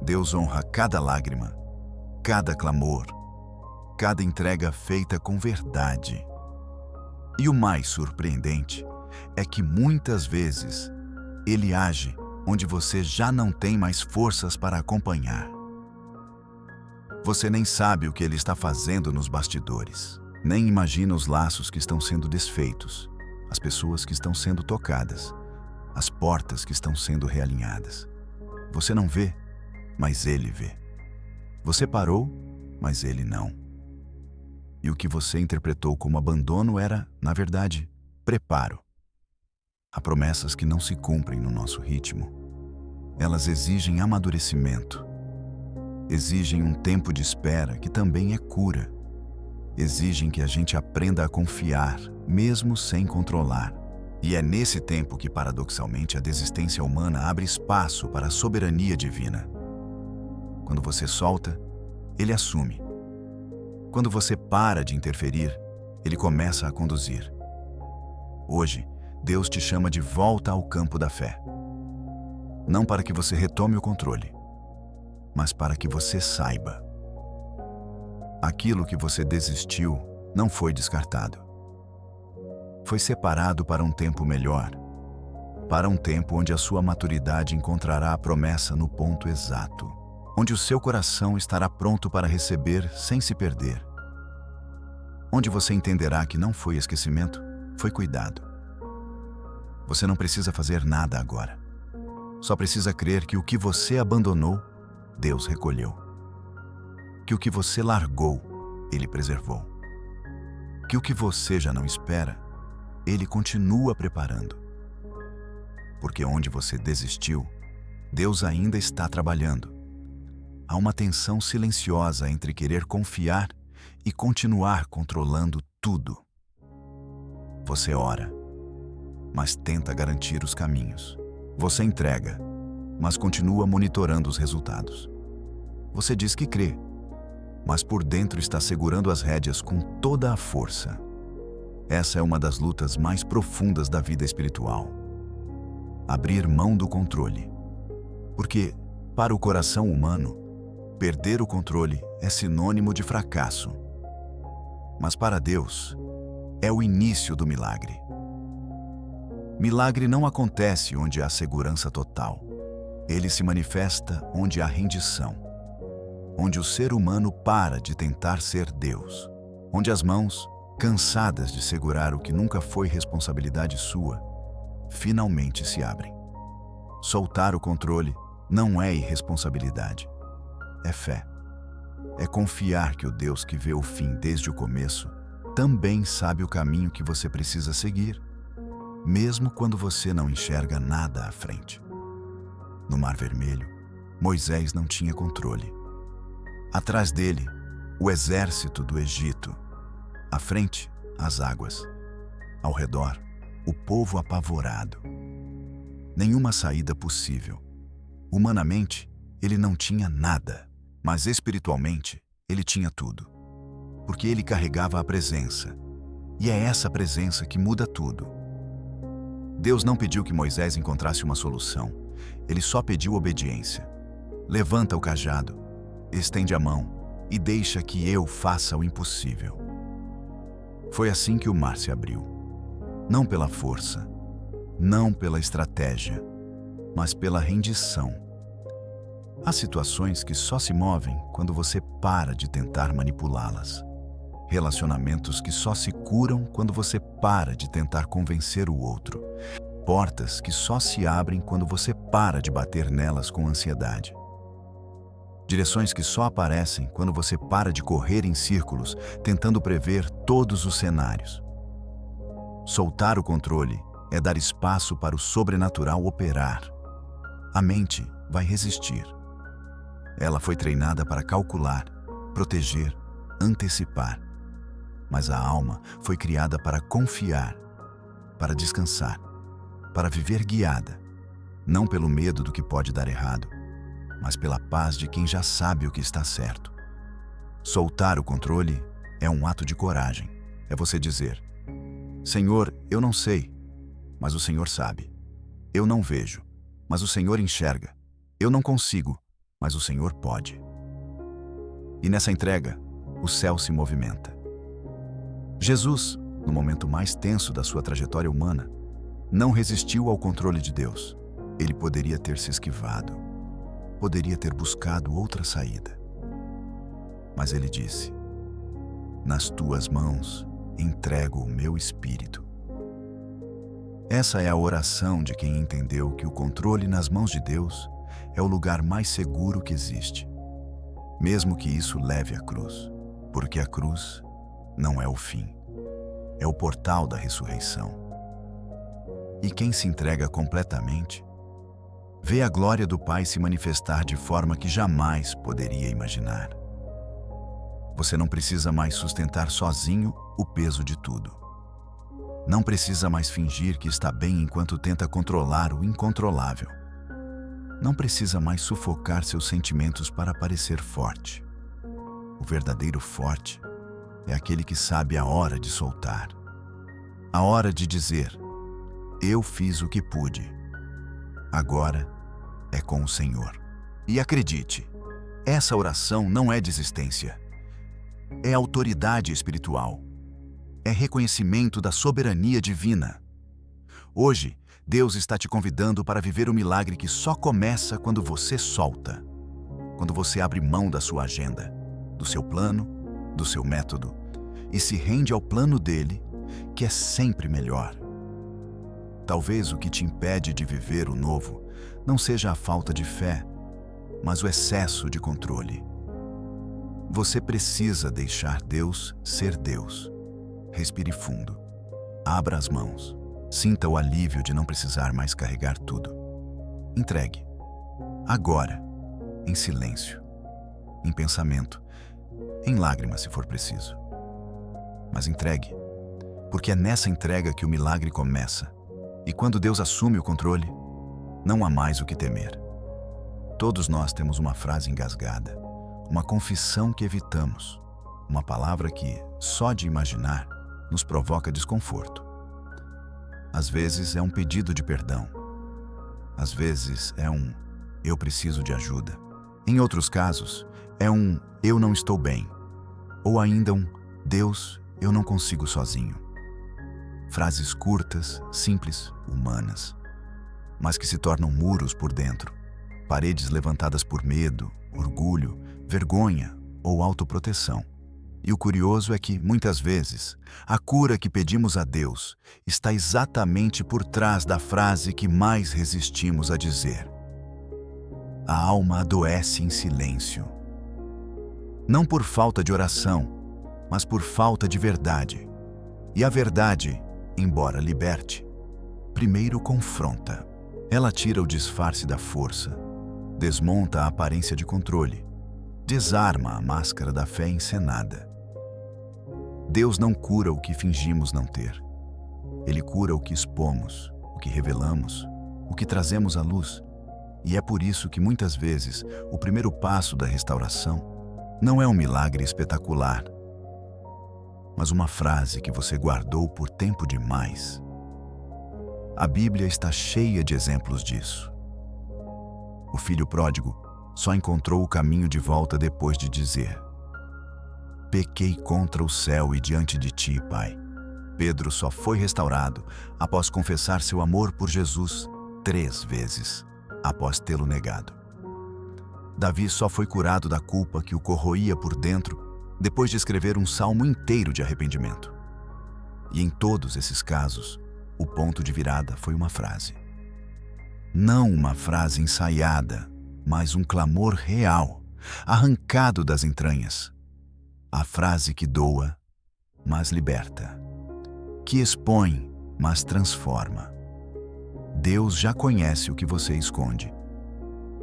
S1: Deus honra cada lágrima, cada clamor, cada entrega feita com verdade. E o mais surpreendente é que muitas vezes ele age onde você já não tem mais forças para acompanhar. Você nem sabe o que ele está fazendo nos bastidores, nem imagina os laços que estão sendo desfeitos, as pessoas que estão sendo tocadas, as portas que estão sendo realinhadas. Você não vê, mas ele vê. Você parou, mas ele não. E o que você interpretou como abandono era, na verdade, preparo. Há promessas que não se cumprem no nosso ritmo. Elas exigem amadurecimento. Exigem um tempo de espera que também é cura. Exigem que a gente aprenda a confiar, mesmo sem controlar. E é nesse tempo que, paradoxalmente, a desistência humana abre espaço para a soberania divina. Quando você solta, ele assume. Quando você para de interferir, ele começa a conduzir. Hoje, Deus te chama de volta ao campo da fé. Não para que você retome o controle, mas para que você saiba. Aquilo que você desistiu não foi descartado. Foi separado para um tempo melhor, para um tempo onde a sua maturidade encontrará a promessa no ponto exato, onde o seu coração estará pronto para receber sem se perder, onde você entenderá que não foi esquecimento, foi cuidado. Você não precisa fazer nada agora. Só precisa crer que o que você abandonou, Deus recolheu. Que o que você largou, Ele preservou. Que o que você já não espera, Ele continua preparando. Porque onde você desistiu, Deus ainda está trabalhando. Há uma tensão silenciosa entre querer confiar e continuar controlando tudo. Você ora, mas tenta garantir os caminhos. Você entrega, mas continua monitorando os resultados. Você diz que crê, mas por dentro está segurando as rédeas com toda a força. Essa é uma das lutas mais profundas da vida espiritual. Abrir mão do controle. Porque, para o coração humano, perder o controle é sinônimo de fracasso. Mas para Deus, é o início do milagre. Milagre não acontece onde há segurança total. Ele se manifesta onde há rendição. Onde o ser humano para de tentar ser Deus. Onde as mãos, cansadas de segurar o que nunca foi responsabilidade sua, finalmente se abrem. Soltar o controle não é irresponsabilidade. É fé. É confiar que o Deus que vê o fim desde o começo também sabe o caminho que você precisa seguir, mesmo quando você não enxerga nada à frente. No Mar Vermelho, Moisés não tinha controle. Atrás dele, o exército do Egito. À frente, as águas. Ao redor, o povo apavorado. Nenhuma saída possível. Humanamente, ele não tinha nada, mas espiritualmente, ele tinha tudo. Porque ele carregava a presença. E é essa presença que muda tudo. Deus não pediu que Moisés encontrasse uma solução. Ele só pediu obediência. Levanta o cajado, estende a mão e deixa que eu faça o impossível. Foi assim que o mar se abriu. Não pela força, não pela estratégia, mas pela rendição. Há situações que só se movem quando você para de tentar manipulá-las. Relacionamentos que só se curam quando você para de tentar convencer o outro. Portas que só se abrem quando você para de bater nelas com ansiedade. Direções que só aparecem quando você para de correr em círculos, tentando prever todos os cenários. Soltar o controle é dar espaço para o sobrenatural operar. A mente vai resistir. Ela foi treinada para calcular, proteger, antecipar. Mas a alma foi criada para confiar, para descansar, para viver guiada, não pelo medo do que pode dar errado, mas pela paz de quem já sabe o que está certo. Soltar o controle é um ato de coragem. É você dizer: Senhor, eu não sei, mas o Senhor sabe. Eu não vejo, mas o Senhor enxerga. Eu não consigo, mas o Senhor pode. E nessa entrega, o céu se movimenta. Jesus, no momento mais tenso da sua trajetória humana, não resistiu ao controle de Deus. Ele poderia ter se esquivado, poderia ter buscado outra saída. Mas ele disse: nas tuas mãos entrego o meu espírito. Essa é a oração de quem entendeu que o controle nas mãos de Deus é o lugar mais seguro que existe, mesmo que isso leve à cruz, porque a cruz não é o fim, é o portal da ressurreição. E quem se entrega completamente, vê a glória do Pai se manifestar de forma que jamais poderia imaginar. Você não precisa mais sustentar sozinho o peso de tudo. Não precisa mais fingir que está bem enquanto tenta controlar o incontrolável. Não precisa mais sufocar seus sentimentos para parecer forte. O verdadeiro forte é aquele que sabe a hora de soltar. A hora de dizer: eu fiz o que pude. Agora é com o Senhor. E acredite, essa oração não é desistência. É autoridade espiritual. É reconhecimento da soberania divina. Hoje, Deus está te convidando para viver o milagre que só começa quando você solta. Quando você abre mão da sua agenda, do seu plano, do seu método, e se rende ao plano dele, que é sempre melhor. Talvez o que te impede de viver o novo não seja a falta de fé, mas o excesso de controle. Você precisa deixar Deus ser Deus. Respire fundo. Abra as mãos. Sinta o alívio de não precisar mais carregar tudo. Entregue. Agora, em silêncio, em pensamento, em lágrimas se for preciso. Mas entregue, porque é nessa entrega que o milagre começa. E quando Deus assume o controle, não há mais o que temer. Todos nós temos uma frase engasgada, uma confissão que evitamos, uma palavra que, só de imaginar, nos provoca desconforto. Às vezes é um pedido de perdão. Às vezes é um eu preciso de ajuda. Em outros casos, é um eu não estou bem. Ou ainda um Deus, eu não consigo sozinho. Frases curtas, simples, humanas, mas que se tornam muros por dentro, paredes levantadas por medo, orgulho, vergonha ou autoproteção. E o curioso é que, muitas vezes, a cura que pedimos a Deus está exatamente por trás da frase que mais resistimos a dizer. A alma adoece em silêncio. Não por falta de oração, mas por falta de verdade. E a verdade, embora liberte, primeiro confronta. Ela tira o disfarce da força, desmonta a aparência de controle, desarma a máscara da fé encenada. Deus não cura o que fingimos não ter. Ele cura o que expomos, o que revelamos, o que trazemos à luz. E é por isso que muitas vezes o primeiro passo da restauração não é um milagre espetacular, mas uma frase que você guardou por tempo demais. A Bíblia está cheia de exemplos disso. O filho pródigo só encontrou o caminho de volta depois de dizer: pequei contra o céu e diante de ti, Pai. Pedro só foi restaurado após confessar seu amor por Jesus 3 vezes, após tê-lo negado. Davi só foi curado da culpa que o corroía por dentro depois de escrever um salmo inteiro de arrependimento. E em todos esses casos, o ponto de virada foi uma frase. Não uma frase ensaiada, mas um clamor real, arrancado das entranhas. A frase que doa, mas liberta. Que expõe, mas transforma. Deus já conhece o que você esconde.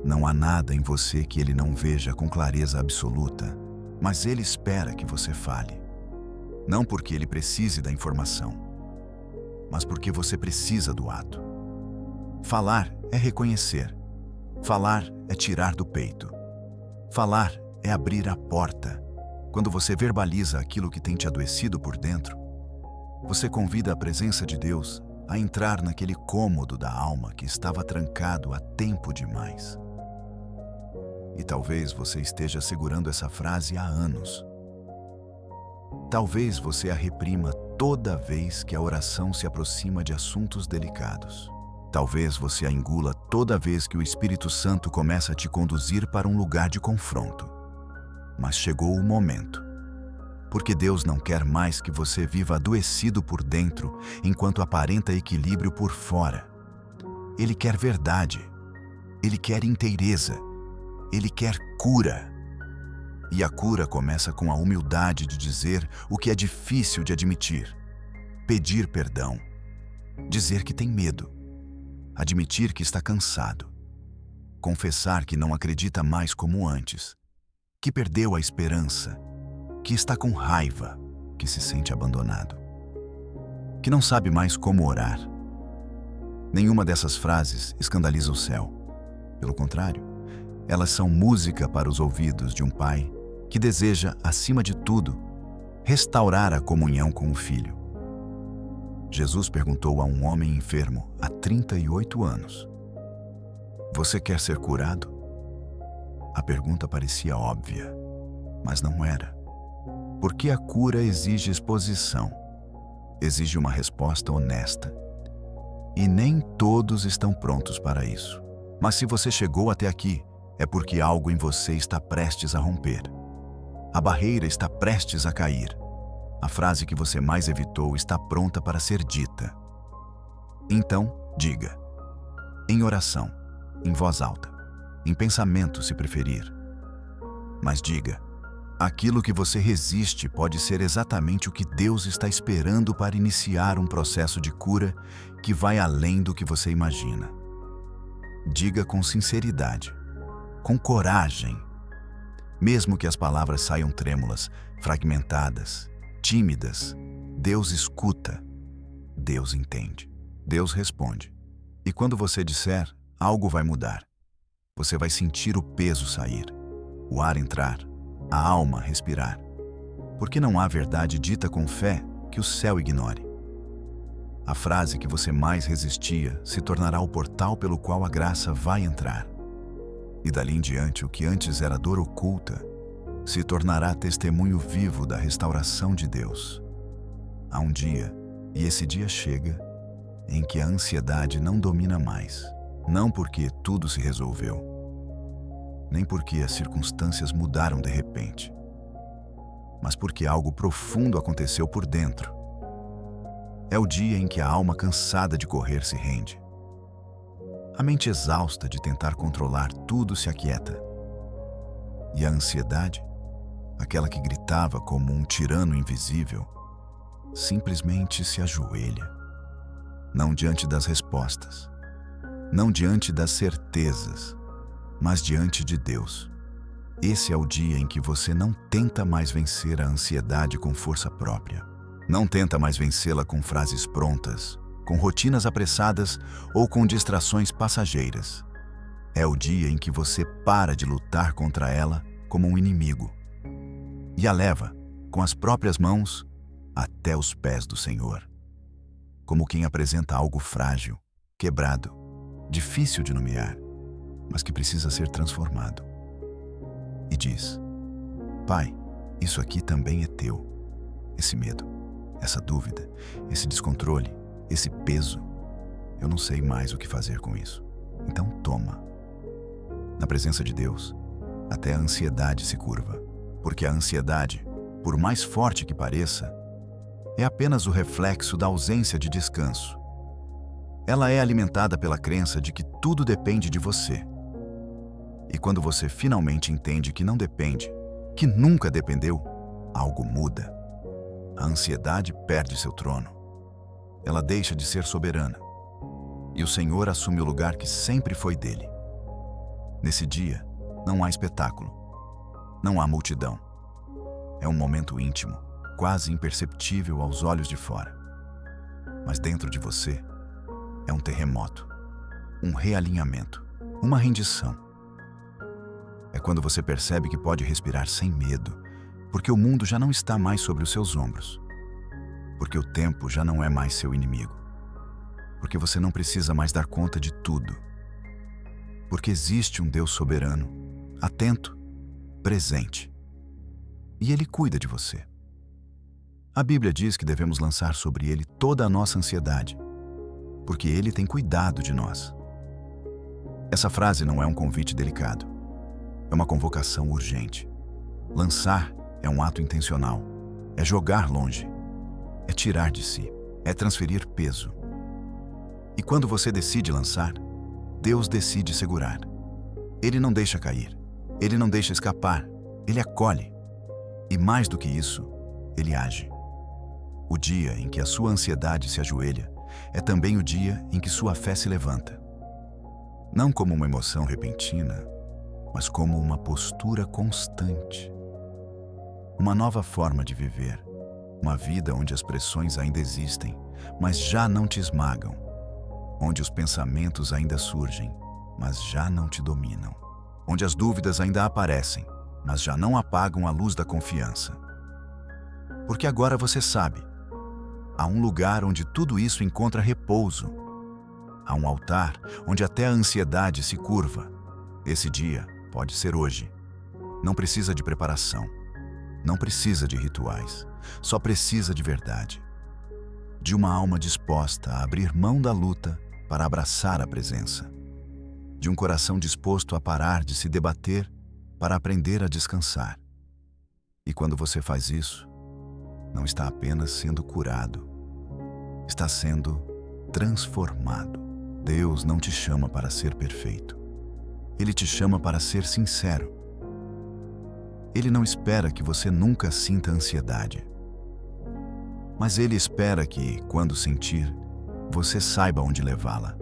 S1: Não há nada em você que Ele não veja com clareza absoluta, mas Ele espera que você fale. Não porque Ele precise da informação, mas porque você precisa do ato. Falar é reconhecer. Falar é tirar do peito. Falar é abrir a porta. Quando você verbaliza aquilo que tem te adoecido por dentro, você convida a presença de Deus a entrar naquele cômodo da alma que estava trancado há tempo demais. E talvez você esteja segurando essa frase há anos. Talvez você a reprima toda vez que a oração se aproxima de assuntos delicados. Talvez você a engula toda vez que o Espírito Santo começa a te conduzir para um lugar de confronto. Mas chegou o momento. Porque Deus não quer mais que você viva adoecido por dentro enquanto aparenta equilíbrio por fora. Ele quer verdade. Ele quer inteireza. Ele quer cura. E a cura começa com a humildade de dizer o que é difícil de admitir. Pedir perdão. Dizer que tem medo. Admitir que está cansado. Confessar que não acredita mais como antes. Que perdeu a esperança. Que está com raiva. Que se sente abandonado. Que não sabe mais como orar. Nenhuma dessas frases escandaliza o céu. Pelo contrário, elas são música para os ouvidos de um pai que deseja, acima de tudo, restaurar a comunhão com o filho. Jesus perguntou a um homem enfermo há 38 anos: "Você quer ser curado?" A pergunta parecia óbvia, mas não era. Porque a cura exige exposição, exige uma resposta honesta. E nem todos estão prontos para isso. Mas se você chegou até aqui, é porque algo em você está prestes a romper. A barreira está prestes a cair. A frase que você mais evitou está pronta para ser dita. Então, diga. Em oração, em voz alta, em pensamento, se preferir. Mas diga. Aquilo que você resiste pode ser exatamente o que Deus está esperando para iniciar um processo de cura que vai além do que você imagina. Diga com sinceridade, com coragem. Mesmo que as palavras saiam trêmulas, fragmentadas, tímidas, Deus escuta, Deus entende, Deus responde. E quando você disser, algo vai mudar. Você vai sentir o peso sair, o ar entrar, a alma respirar. Porque não há verdade dita com fé que o céu ignore. A frase que você mais resistia se tornará o portal pelo qual a graça vai entrar. E dali em diante, o que antes era dor oculta se tornará testemunho vivo da restauração de Deus. Há um dia, e esse dia chega, em que a ansiedade não domina mais. Não porque tudo se resolveu, nem porque as circunstâncias mudaram de repente, mas porque algo profundo aconteceu por dentro. É o dia em que a alma cansada de correr se rende. A mente exausta de tentar controlar tudo se aquieta. E a ansiedade, aquela que gritava como um tirano invisível, simplesmente se ajoelha. Não diante das respostas, não diante das certezas, mas diante de Deus. Esse é o dia em que você não tenta mais vencer a ansiedade com força própria. Não tenta mais vencê-la com frases prontas, com rotinas apressadas ou com distrações passageiras. É o dia em que você para de lutar contra ela como um inimigo e a leva, com as próprias mãos, até os pés do Senhor. Como quem apresenta algo frágil, quebrado, difícil de nomear, mas que precisa ser transformado. E diz: Pai, isso aqui também é teu. Esse medo, essa dúvida, esse descontrole, esse peso. Eu não sei mais o que fazer com isso. Então toma. Na presença de Deus, até a ansiedade se curva. Porque a ansiedade, por mais forte que pareça, é apenas o reflexo da ausência de descanso. Ela é alimentada pela crença de que tudo depende de você. E quando você finalmente entende que não depende, que nunca dependeu, algo muda. A ansiedade perde seu trono. Ela deixa de ser soberana. E o Senhor assume o lugar que sempre foi dele. Nesse dia, não há espetáculo. Não há multidão. É um momento íntimo, quase imperceptível aos olhos de fora. Mas dentro de você, é um terremoto, um realinhamento, uma rendição. É quando você percebe que pode respirar sem medo, porque o mundo já não está mais sobre os seus ombros. Porque o tempo já não é mais seu inimigo. Porque você não precisa mais dar conta de tudo. Porque existe um Deus soberano, atento, presente. E Ele cuida de você. A Bíblia diz que devemos lançar sobre Ele toda a nossa ansiedade, porque Ele tem cuidado de nós. Essa frase não é um convite delicado. É uma convocação urgente. Lançar é um ato intencional. É jogar longe. É tirar de si. É transferir peso. E quando você decide lançar, Deus decide segurar. Ele não deixa cair. Ele não deixa escapar. Ele acolhe. E mais do que isso, ele age. O dia em que a sua ansiedade se ajoelha é também o dia em que sua fé se levanta. Não como uma emoção repentina, mas como uma postura constante. Uma nova forma de viver. Uma vida onde as pressões ainda existem, mas já não te esmagam. Onde os pensamentos ainda surgem, mas já não te dominam. Onde as dúvidas ainda aparecem, mas já não apagam a luz da confiança. Porque agora você sabe, há um lugar onde tudo isso encontra repouso. Há um altar onde até a ansiedade se curva. Esse dia pode ser hoje. Não precisa de preparação. Não precisa de rituais. Só precisa de verdade. De uma alma disposta a abrir mão da luta para abraçar a presença. De um coração disposto a parar de se debater para aprender a descansar. E quando você faz isso, não está apenas sendo curado, está sendo transformado. Deus não te chama para ser perfeito. Ele te chama para ser sincero. Ele não espera que você nunca sinta ansiedade. Mas Ele espera que, quando sentir, você saiba onde levá-la.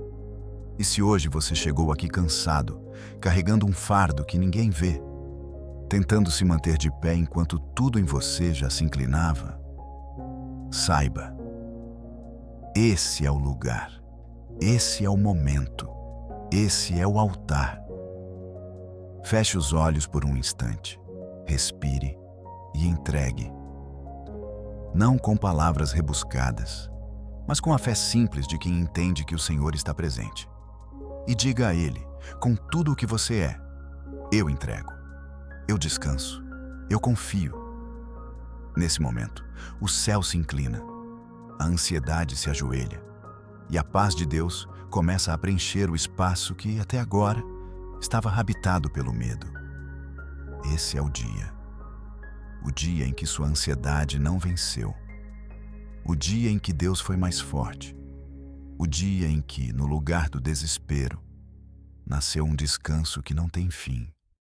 S1: E se hoje você chegou aqui cansado, carregando um fardo que ninguém vê, tentando se manter de pé enquanto tudo em você já se inclinava, saiba, esse é o lugar, esse é o momento, esse é o altar. Feche os olhos por um instante, respire e entregue. Não com palavras rebuscadas, mas com a fé simples de quem entende que o Senhor está presente. E diga a Ele, com tudo o que você é: eu entrego, eu descanso, eu confio. Nesse momento, o céu se inclina, a ansiedade se ajoelha e a paz de Deus começa a preencher o espaço que, até agora, estava habitado pelo medo. Esse é o dia em que sua ansiedade não venceu, o dia em que Deus foi mais forte, o dia em que, no lugar do desespero, nasceu um descanso que não tem fim.